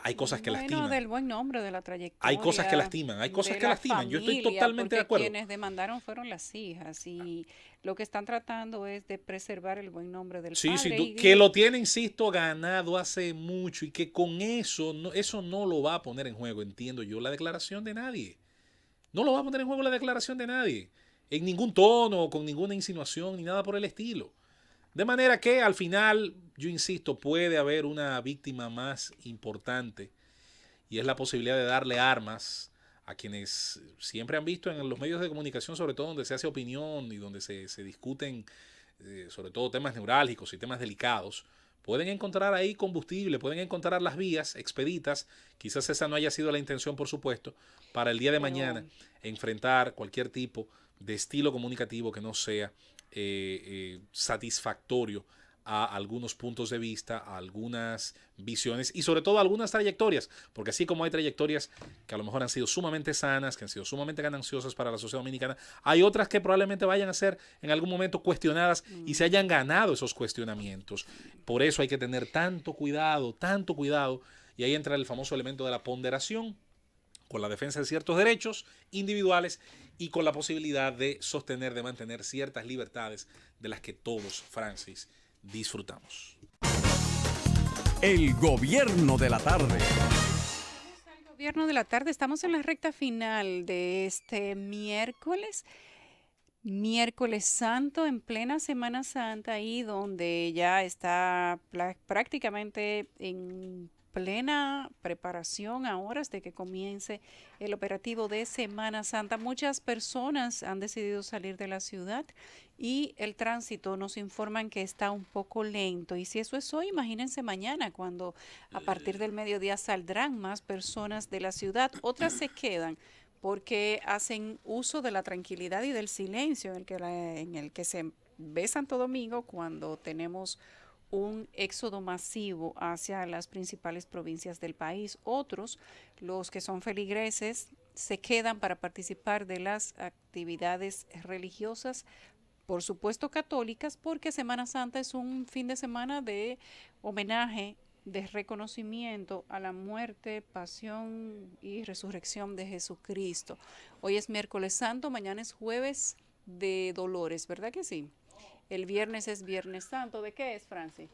hay cosas que lastiman. Del buen nombre, de la trayectoria. Hay cosas que lastiman, hay cosas de que la lastiman. Yo estoy familia, totalmente de porque acuerdo. Quienes demandaron fueron las hijas y lo que están tratando es de preservar el buen nombre del Sí, padre. sí, que lo tiene, insisto, ganado hace mucho y que con eso no lo va a poner en juego, entiendo yo, la declaración de nadie. No lo va a poner en juego la declaración de nadie, en ningún tono, con ninguna insinuación, ni nada por el estilo. De manera que al final, yo insisto, puede haber una víctima más importante, y es la posibilidad de darle armas a quienes siempre han visto en los medios de comunicación, sobre todo donde se hace opinión y donde se discuten sobre todo temas neurálgicos y temas delicados. Pueden encontrar ahí combustible, pueden encontrar las vías expeditas. Quizás esa no haya sido la intención, por supuesto, para el día de mañana enfrentar cualquier tipo de estilo comunicativo que no sea satisfactorio a algunos puntos de vista, a algunas visiones y sobre todo a algunas trayectorias, porque así como hay trayectorias que a lo mejor han sido sumamente sanas, que han sido sumamente gananciosas para la sociedad dominicana, hay otras que probablemente vayan a ser en algún momento cuestionadas y se hayan ganado esos cuestionamientos. Por eso hay que tener tanto cuidado, y ahí entra el famoso elemento de la ponderación, con la defensa de ciertos derechos individuales y con la posibilidad de sostener, de mantener ciertas libertades de las que todos, Francis, disfrutamos. El gobierno de la tarde. El gobierno de la tarde, estamos en la recta final de este miércoles Santo, en plena Semana Santa, ahí donde ya está prácticamente en plena preparación a horas de que comience el operativo de Semana Santa. Muchas personas han decidido salir de la ciudad y el tránsito nos informan que está un poco lento. Y si eso es hoy, imagínense mañana, cuando a partir del mediodía saldrán más personas de la ciudad. Otras se quedan porque hacen uso de la tranquilidad y del silencio en el que se ve Santo Domingo cuando tenemos un éxodo masivo hacia las principales provincias del país. Otros, los que son feligreses, se quedan para participar de las actividades religiosas, por supuesto católicas, porque Semana Santa es un fin de semana de homenaje, de reconocimiento a la muerte, pasión y resurrección de Jesucristo. Hoy es miércoles santo, mañana es jueves de Dolores, ¿verdad que sí? El viernes es Viernes Santo. ¿De qué es, Francis?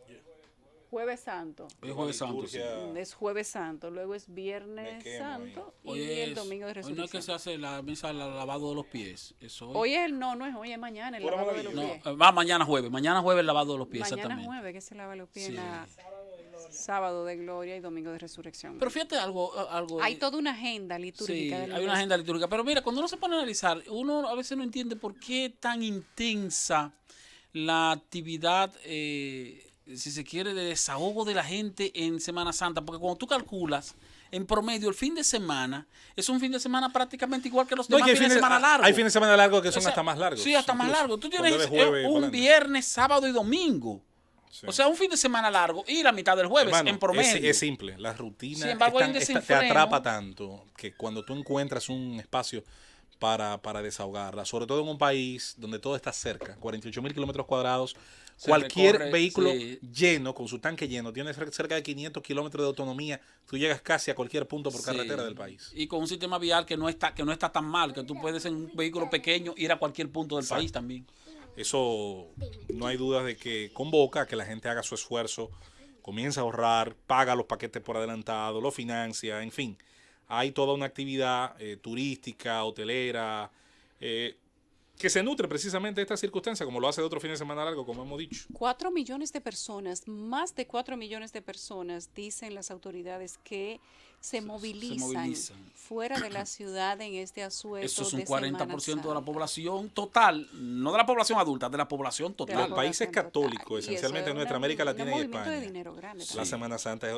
Jueves Santo. Es Jueves Santo, sí. Es Jueves Santo, luego es Viernes Santo y el Domingo de Resurrección. Hoy no es que se hace la misa del lavado de los pies. Eso hoy es no es hoy, es mañana el lavado de los pies. Va mañana jueves el lavado de los pies, mañana exactamente. Jueves que se lava los pies, sí. Sábado de Gloria y Domingo de Resurrección. Pero fíjate algo hay toda una agenda litúrgica. Sí, hay una agenda litúrgica. Pero mira, cuando uno se pone a analizar, uno a veces no entiende por qué tan intensa la actividad, si se quiere, de desahogo de la gente en Semana Santa. Porque cuando tú calculas, en promedio, el fin de semana es un fin de semana prácticamente igual que los demás fines de semana largos. Hay fines de semana largos que son hasta más largos. Sí, hasta más largos. Tú tienes un viernes, sábado y domingo. Sí. O sea, un fin de semana largo y la mitad del jueves, hermano, en promedio. Es simple. La rutina te atrapa tanto que cuando tú encuentras un espacio para desahogarla, sobre todo en un país donde todo está cerca, 48.000 kilómetros cuadrados, cualquier vehículo lleno, con su tanque lleno, tiene cerca de 500 kilómetros de autonomía, tú llegas casi a cualquier punto por carretera del país. Y con un sistema vial que no está tan mal, que tú puedes en un vehículo pequeño ir a cualquier punto del país también. Eso no hay dudas de que convoca a que la gente haga su esfuerzo, comience a ahorrar, paga los paquetes por adelantado, lo financia, en fin. Hay toda una actividad turística, hotelera, que se nutre precisamente de esta circunstancia, como lo hace de otro fin de semana largo, como hemos dicho. 4 millones de personas, más de 4 millones de personas, dicen las autoridades que se movilizan fuera de la ciudad en este asueto. Eso es un de 40% de la población total, no de la población adulta, de la población total. Los países católicos, esencialmente en nuestra América Latina y España. De dinero grande, la Semana Santa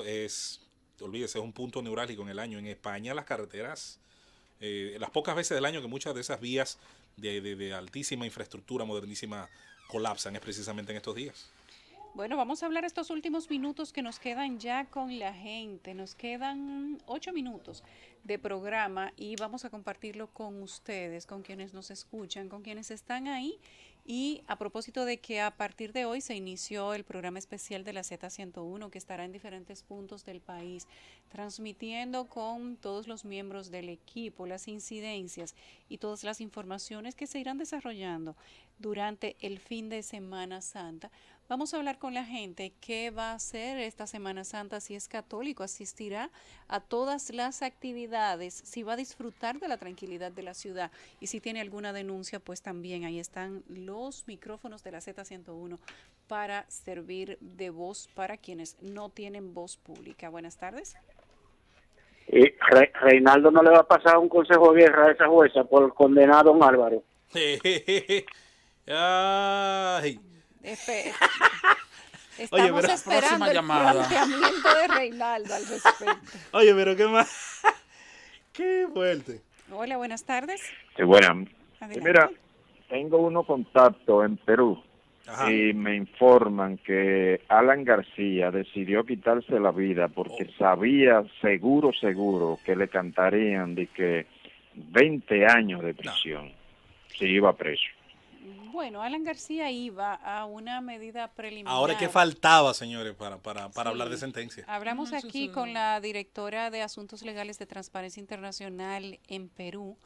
olvídese, es un punto neurálgico en el año. En España las carreteras, las pocas veces del año que muchas de esas vías de altísima infraestructura, modernísima, colapsan, es precisamente en estos días. Bueno, vamos a hablar estos últimos minutos que nos quedan ya con la gente. Nos quedan 8 minutos de programa y vamos a compartirlo con ustedes, con quienes nos escuchan, con quienes están ahí. Y a propósito de que a partir de hoy se inició el programa especial de la Z101, que estará en diferentes puntos del país, transmitiendo con todos los miembros del equipo las incidencias y todas las informaciones que se irán desarrollando durante el fin de Semana Santa. Vamos a hablar con la gente qué va a hacer esta Semana Santa, si es católico, asistirá a todas las actividades, si va a disfrutar de la tranquilidad de la ciudad y si tiene alguna denuncia, pues también ahí están los micrófonos de la Z101 para servir de voz para quienes no tienen voz pública. Buenas tardes. Reinaldo no le va a pasar un consejo de guerra a esa jueza por condenar a don Álvaro. Ay. Estamos esperando el planteamiento de Reinaldo al respecto. Oye, pero qué más. Qué fuerte. Hola, buenas tardes. Sí, buenas. Mira, tengo unos contactos en Perú. Ajá. Y me informan que Alan García decidió quitarse la vida porque sabía seguro que le cantarían de que 20 años de prisión si iba preso. Bueno, Alan García iba a una medida preliminar. Ahora, ¿qué faltaba, señores, para hablar de sentencia? Hablamos aquí con la directora de Asuntos Legales de Transparencia Internacional en Perú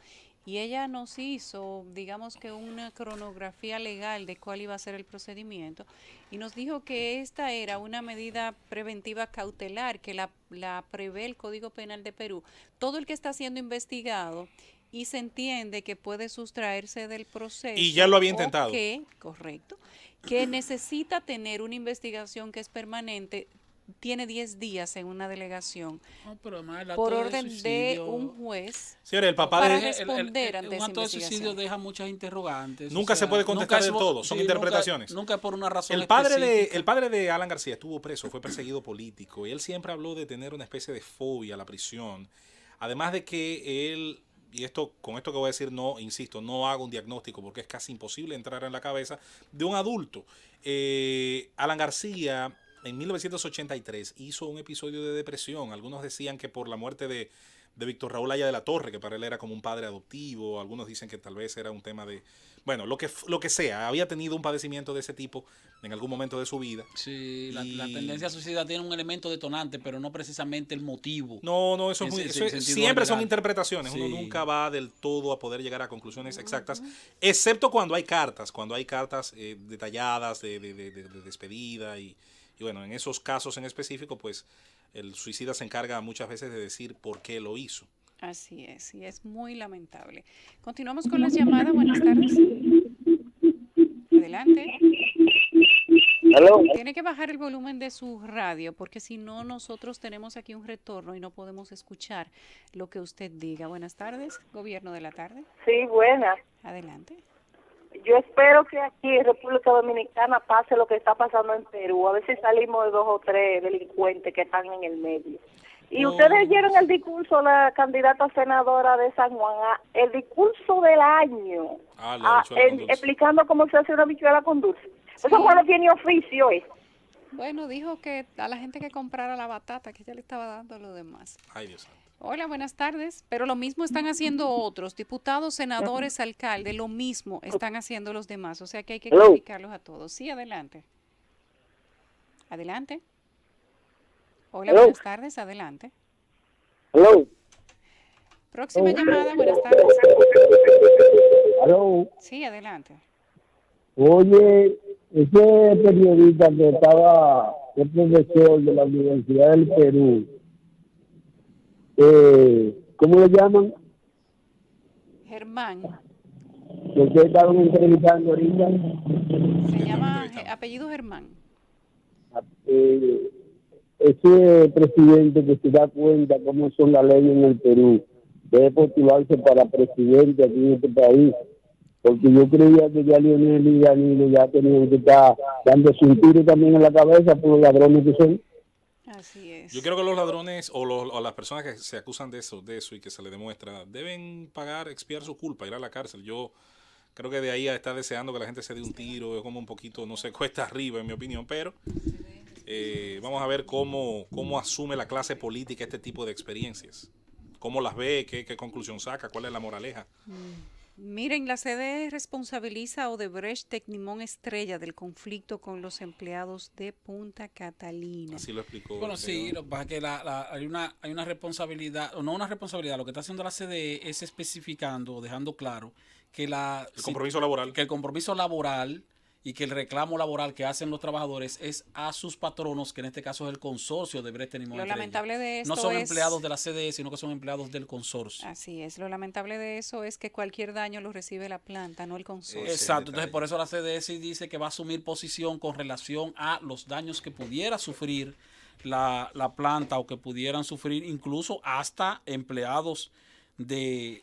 y ella nos hizo, digamos que una cronografía legal de cuál iba a ser el procedimiento y nos dijo que esta era una medida preventiva cautelar que la prevé el Código Penal de Perú. Todo el que está siendo investigado y se entiende que puede sustraerse del proceso. Y ya lo había intentado. Correcto, que necesita tener una investigación que es permanente, tiene 10 días en una delegación por orden de un juez. Señores, el papá para responder ante un acto de suicidio deja muchas interrogantes. Nunca se puede contestar del todo, son interpretaciones. Nunca por una razón el padre de Alan García estuvo preso, fue perseguido político y él siempre habló de tener una especie de fobia a la prisión. Además de que él, y con esto que voy a decir, no, insisto, no hago un diagnóstico porque es casi imposible entrar en la cabeza de un adulto. Alan García en 1983 hizo un episodio de depresión. Algunos decían que por la muerte de Víctor Raúl Haya de la Torre, que para él era como un padre adoptivo. Algunos dicen que tal vez era un tema de... Bueno, lo que sea, había tenido un padecimiento de ese tipo en algún momento de su vida. Sí, la tendencia a suicida tiene un elemento detonante, pero no precisamente el motivo. No, eso siempre son interpretaciones. Sí. Uno nunca va del todo a poder llegar a conclusiones exactas, excepto cuando hay cartas detalladas de despedida y bueno, en esos casos en específico, pues el suicida se encarga muchas veces de decir por qué lo hizo. Así es, y es muy lamentable. Continuamos con las llamadas. Buenas tardes. Adelante. Hello. Tiene que bajar el volumen de su radio porque si no nosotros tenemos aquí un retorno y no podemos escuchar lo que usted diga. Buenas tardes, Gobierno de la Tarde. Sí, buenas. Adelante. Yo espero que aquí en República Dominicana pase lo que está pasando en Perú. A ver si salimos de 2 o 3 delincuentes que están en el medio. Y ustedes oyeron el discurso de la candidata senadora de San Juan, el discurso del año, explicando cómo se hace una habichuela con dulce. Sí. Eso no tiene oficio, Bueno, dijo que a la gente que comprara la batata, que ella le estaba dando lo demás. Ay, Dios santo. Hola, buenas tardes. Pero lo mismo están haciendo otros, diputados, senadores, alcaldes, lo mismo están haciendo los demás. O sea que hay que criticarlos a todos. Sí, adelante. Adelante. Hola, buenas tardes, adelante. Hello. Próxima llamada, buenas tardes. Hello. Sí, adelante. Oye, ese periodista que estaba, el profesor de la Universidad del Perú, ¿cómo le llaman? Germán. que ustedes estaban entrevistando ahorita. Se llama apellido Germán. Ese presidente que se da cuenta cómo son las leyes en el Perú, debe postularse para presidente aquí en este país, porque yo creía que ya Leonel y Danilo ya tenían que estar dando un tiro también en la cabeza por los ladrones que son. Así es. Yo creo que los ladrones o las personas que se acusan de eso y que se les demuestra, deben pagar, expiar su culpa, ir a la cárcel. Yo creo que de ahí a estar deseando que la gente se dé un tiro es como un poquito, no sé, cuesta arriba en mi opinión, pero vamos a ver cómo asume la clase política este tipo de experiencias. ¿Cómo las ve? ¿Qué conclusión saca? ¿Cuál es la moraleja? Miren, la CDE responsabiliza a Odebrecht Tecnimón Estrella del conflicto con los empleados de Punta Catalina. Así lo explicó. Bueno, sí, lo que pasa es que hay una responsabilidad, o no una responsabilidad, lo que está haciendo la CDE es especificando, dejando claro que el compromiso laboral y que el reclamo laboral que hacen los trabajadores es a sus patronos, que en este caso es el consorcio de Odebrecht Tecnimón Estrella. Lo lamentable de esto no son empleados de la CDE, sino que son empleados del consorcio. Así es, lo lamentable de eso es que cualquier daño lo recibe la planta, no el consorcio. Exacto, entonces por eso la CDE sí dice que va a asumir posición con relación a los daños que pudiera sufrir la planta o que pudieran sufrir incluso hasta empleados de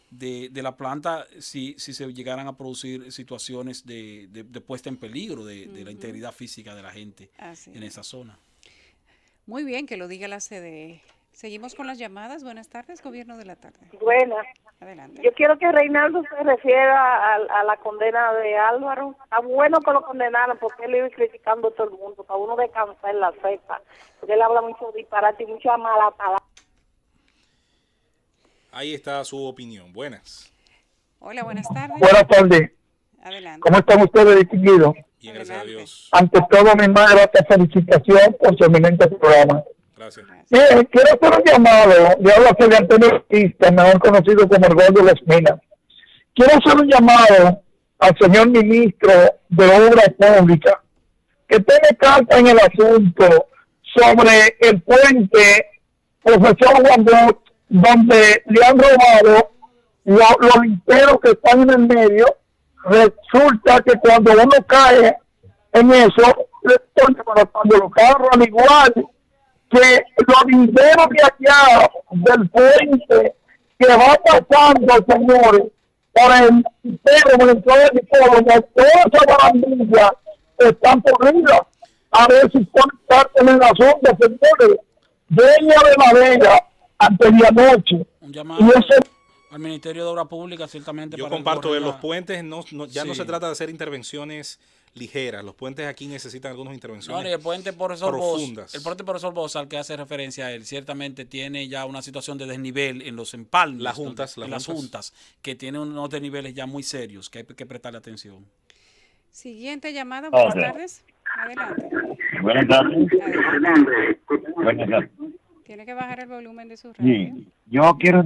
la planta si se llegaran a producir situaciones de puesta en peligro de la integridad física de la gente en esa zona. Muy bien que lo diga la CDE. Seguimos con las llamadas. Buenas tardes, Gobierno de la Tarde. Buenas. Adelante. Yo quiero que Reinaldo se refiera a la condena de Álvaro. Está bueno que lo condenaran porque él iba criticando a todo el mundo, para uno descansar en la cepa, porque él habla mucho disparate y mucha mala palabra. Ahí está su opinión. Buenas. Hola, buenas tardes. Buenas tardes. Adelante. ¿Cómo están ustedes, distinguidos? Bien, gracias a Dios. Ante todo, mi más grata felicitación por su eminente programa. Gracias. Bien, quiero hacer un llamado. Yo hablo de Antonio Batista, mejor conocido como el Gordo de la Esmina. Quiero hacer un llamado al señor ministro de Obras Públicas que tome carta en el asunto sobre el puente Profesor Juan Bosch, donde le han robado los linteros que están en el medio. Resulta que cuando uno cae en eso, cuando los carros, al igual que los linteros de allá del puente que va pasando, señores, por el lintero, toda esa barandilla están corridas. A ver si ponen parte en el asunto, señores. Dueña de madera, antes de anoche. Un llamado al Ministerio de Obras Públicas, ciertamente. Yo comparto que los puentes ya no se trata de hacer intervenciones ligeras. Los puentes aquí necesitan algunas intervenciones el puente profundas. El puente Profesor Bosch, al que hace referencia a él, ciertamente tiene ya una situación de desnivel en los empalmes. Las juntas, que tienen unos desniveles ya muy serios, que hay que prestarle atención. Siguiente llamada, buenas tardes. Adelante. Buenas tardes. Adelante. Buenas tardes. Tiene que bajar el volumen de su radio. Sí, yo quiero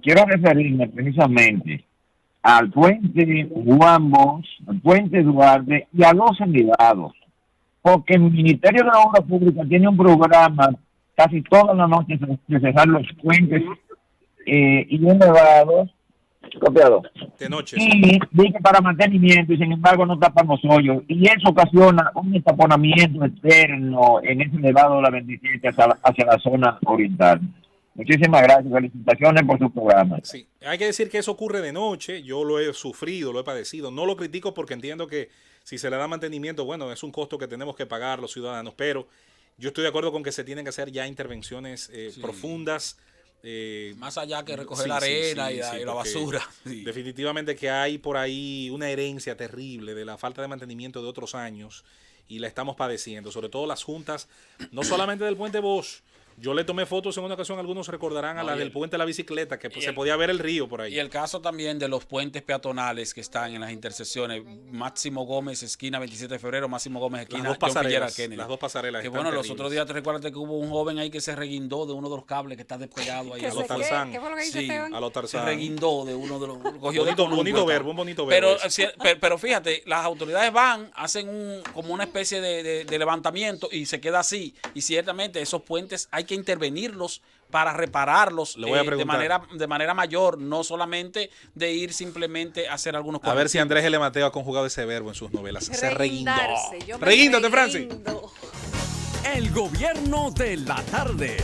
quiero referirme precisamente al puente Juan Bosch, al puente Duarte y a los elevados, porque el Ministerio de la Obra Pública tiene un programa casi todas las noches de cerrar los puentes y elevados copiado de noche, y dice para mantenimiento, y sin embargo no tapan los hoyos, y eso ocasiona un entaponamiento externo en ese elevado de la 27 hacia la zona oriental. Muchísimas gracias, felicitaciones por su programa. Sí, hay que decir que eso ocurre de noche. Yo lo he sufrido, lo he padecido. No lo critico porque entiendo que si se le da mantenimiento, bueno, es un costo que tenemos que pagar los ciudadanos, pero yo estoy de acuerdo con que se tienen que hacer ya intervenciones profundas. Más allá que recoger la arena y la basura. Definitivamente que hay por ahí una herencia terrible de la falta de mantenimiento de otros años y la estamos padeciendo, sobre todo las juntas, no solamente del puente Bosch. Yo le tomé fotos en una ocasión, algunos recordarán a la del puente de la bicicleta, que se podía ver el río por ahí. Y el caso también de los puentes peatonales que están en las intersecciones, Máximo Gómez, esquina 27 de febrero, Máximo Gómez, esquina las dos pasarelas. Que bueno, los otros días te recuerdas que hubo un joven ahí que se reguindó de uno de los cables que está despegado ahí. A los Tarzán. ¿Qué fue lo que dice Esteban? A los Tarzán. Se reguindó de uno de los... bonito verbo. Pero fíjate, las autoridades van, hacen como una especie de levantamiento y se queda así. Y ciertamente esos puentes hay que intervenirlos para repararlos Le voy a preguntar. de manera mayor, no solamente de ir simplemente a hacer algunos A ver si correctivos. Andrés L. Mateo ha conjugado ese verbo en sus novelas. Se reguindó. Reguindarse, yo me Reguíndate, Francis. reguindo. El gobierno de la tarde.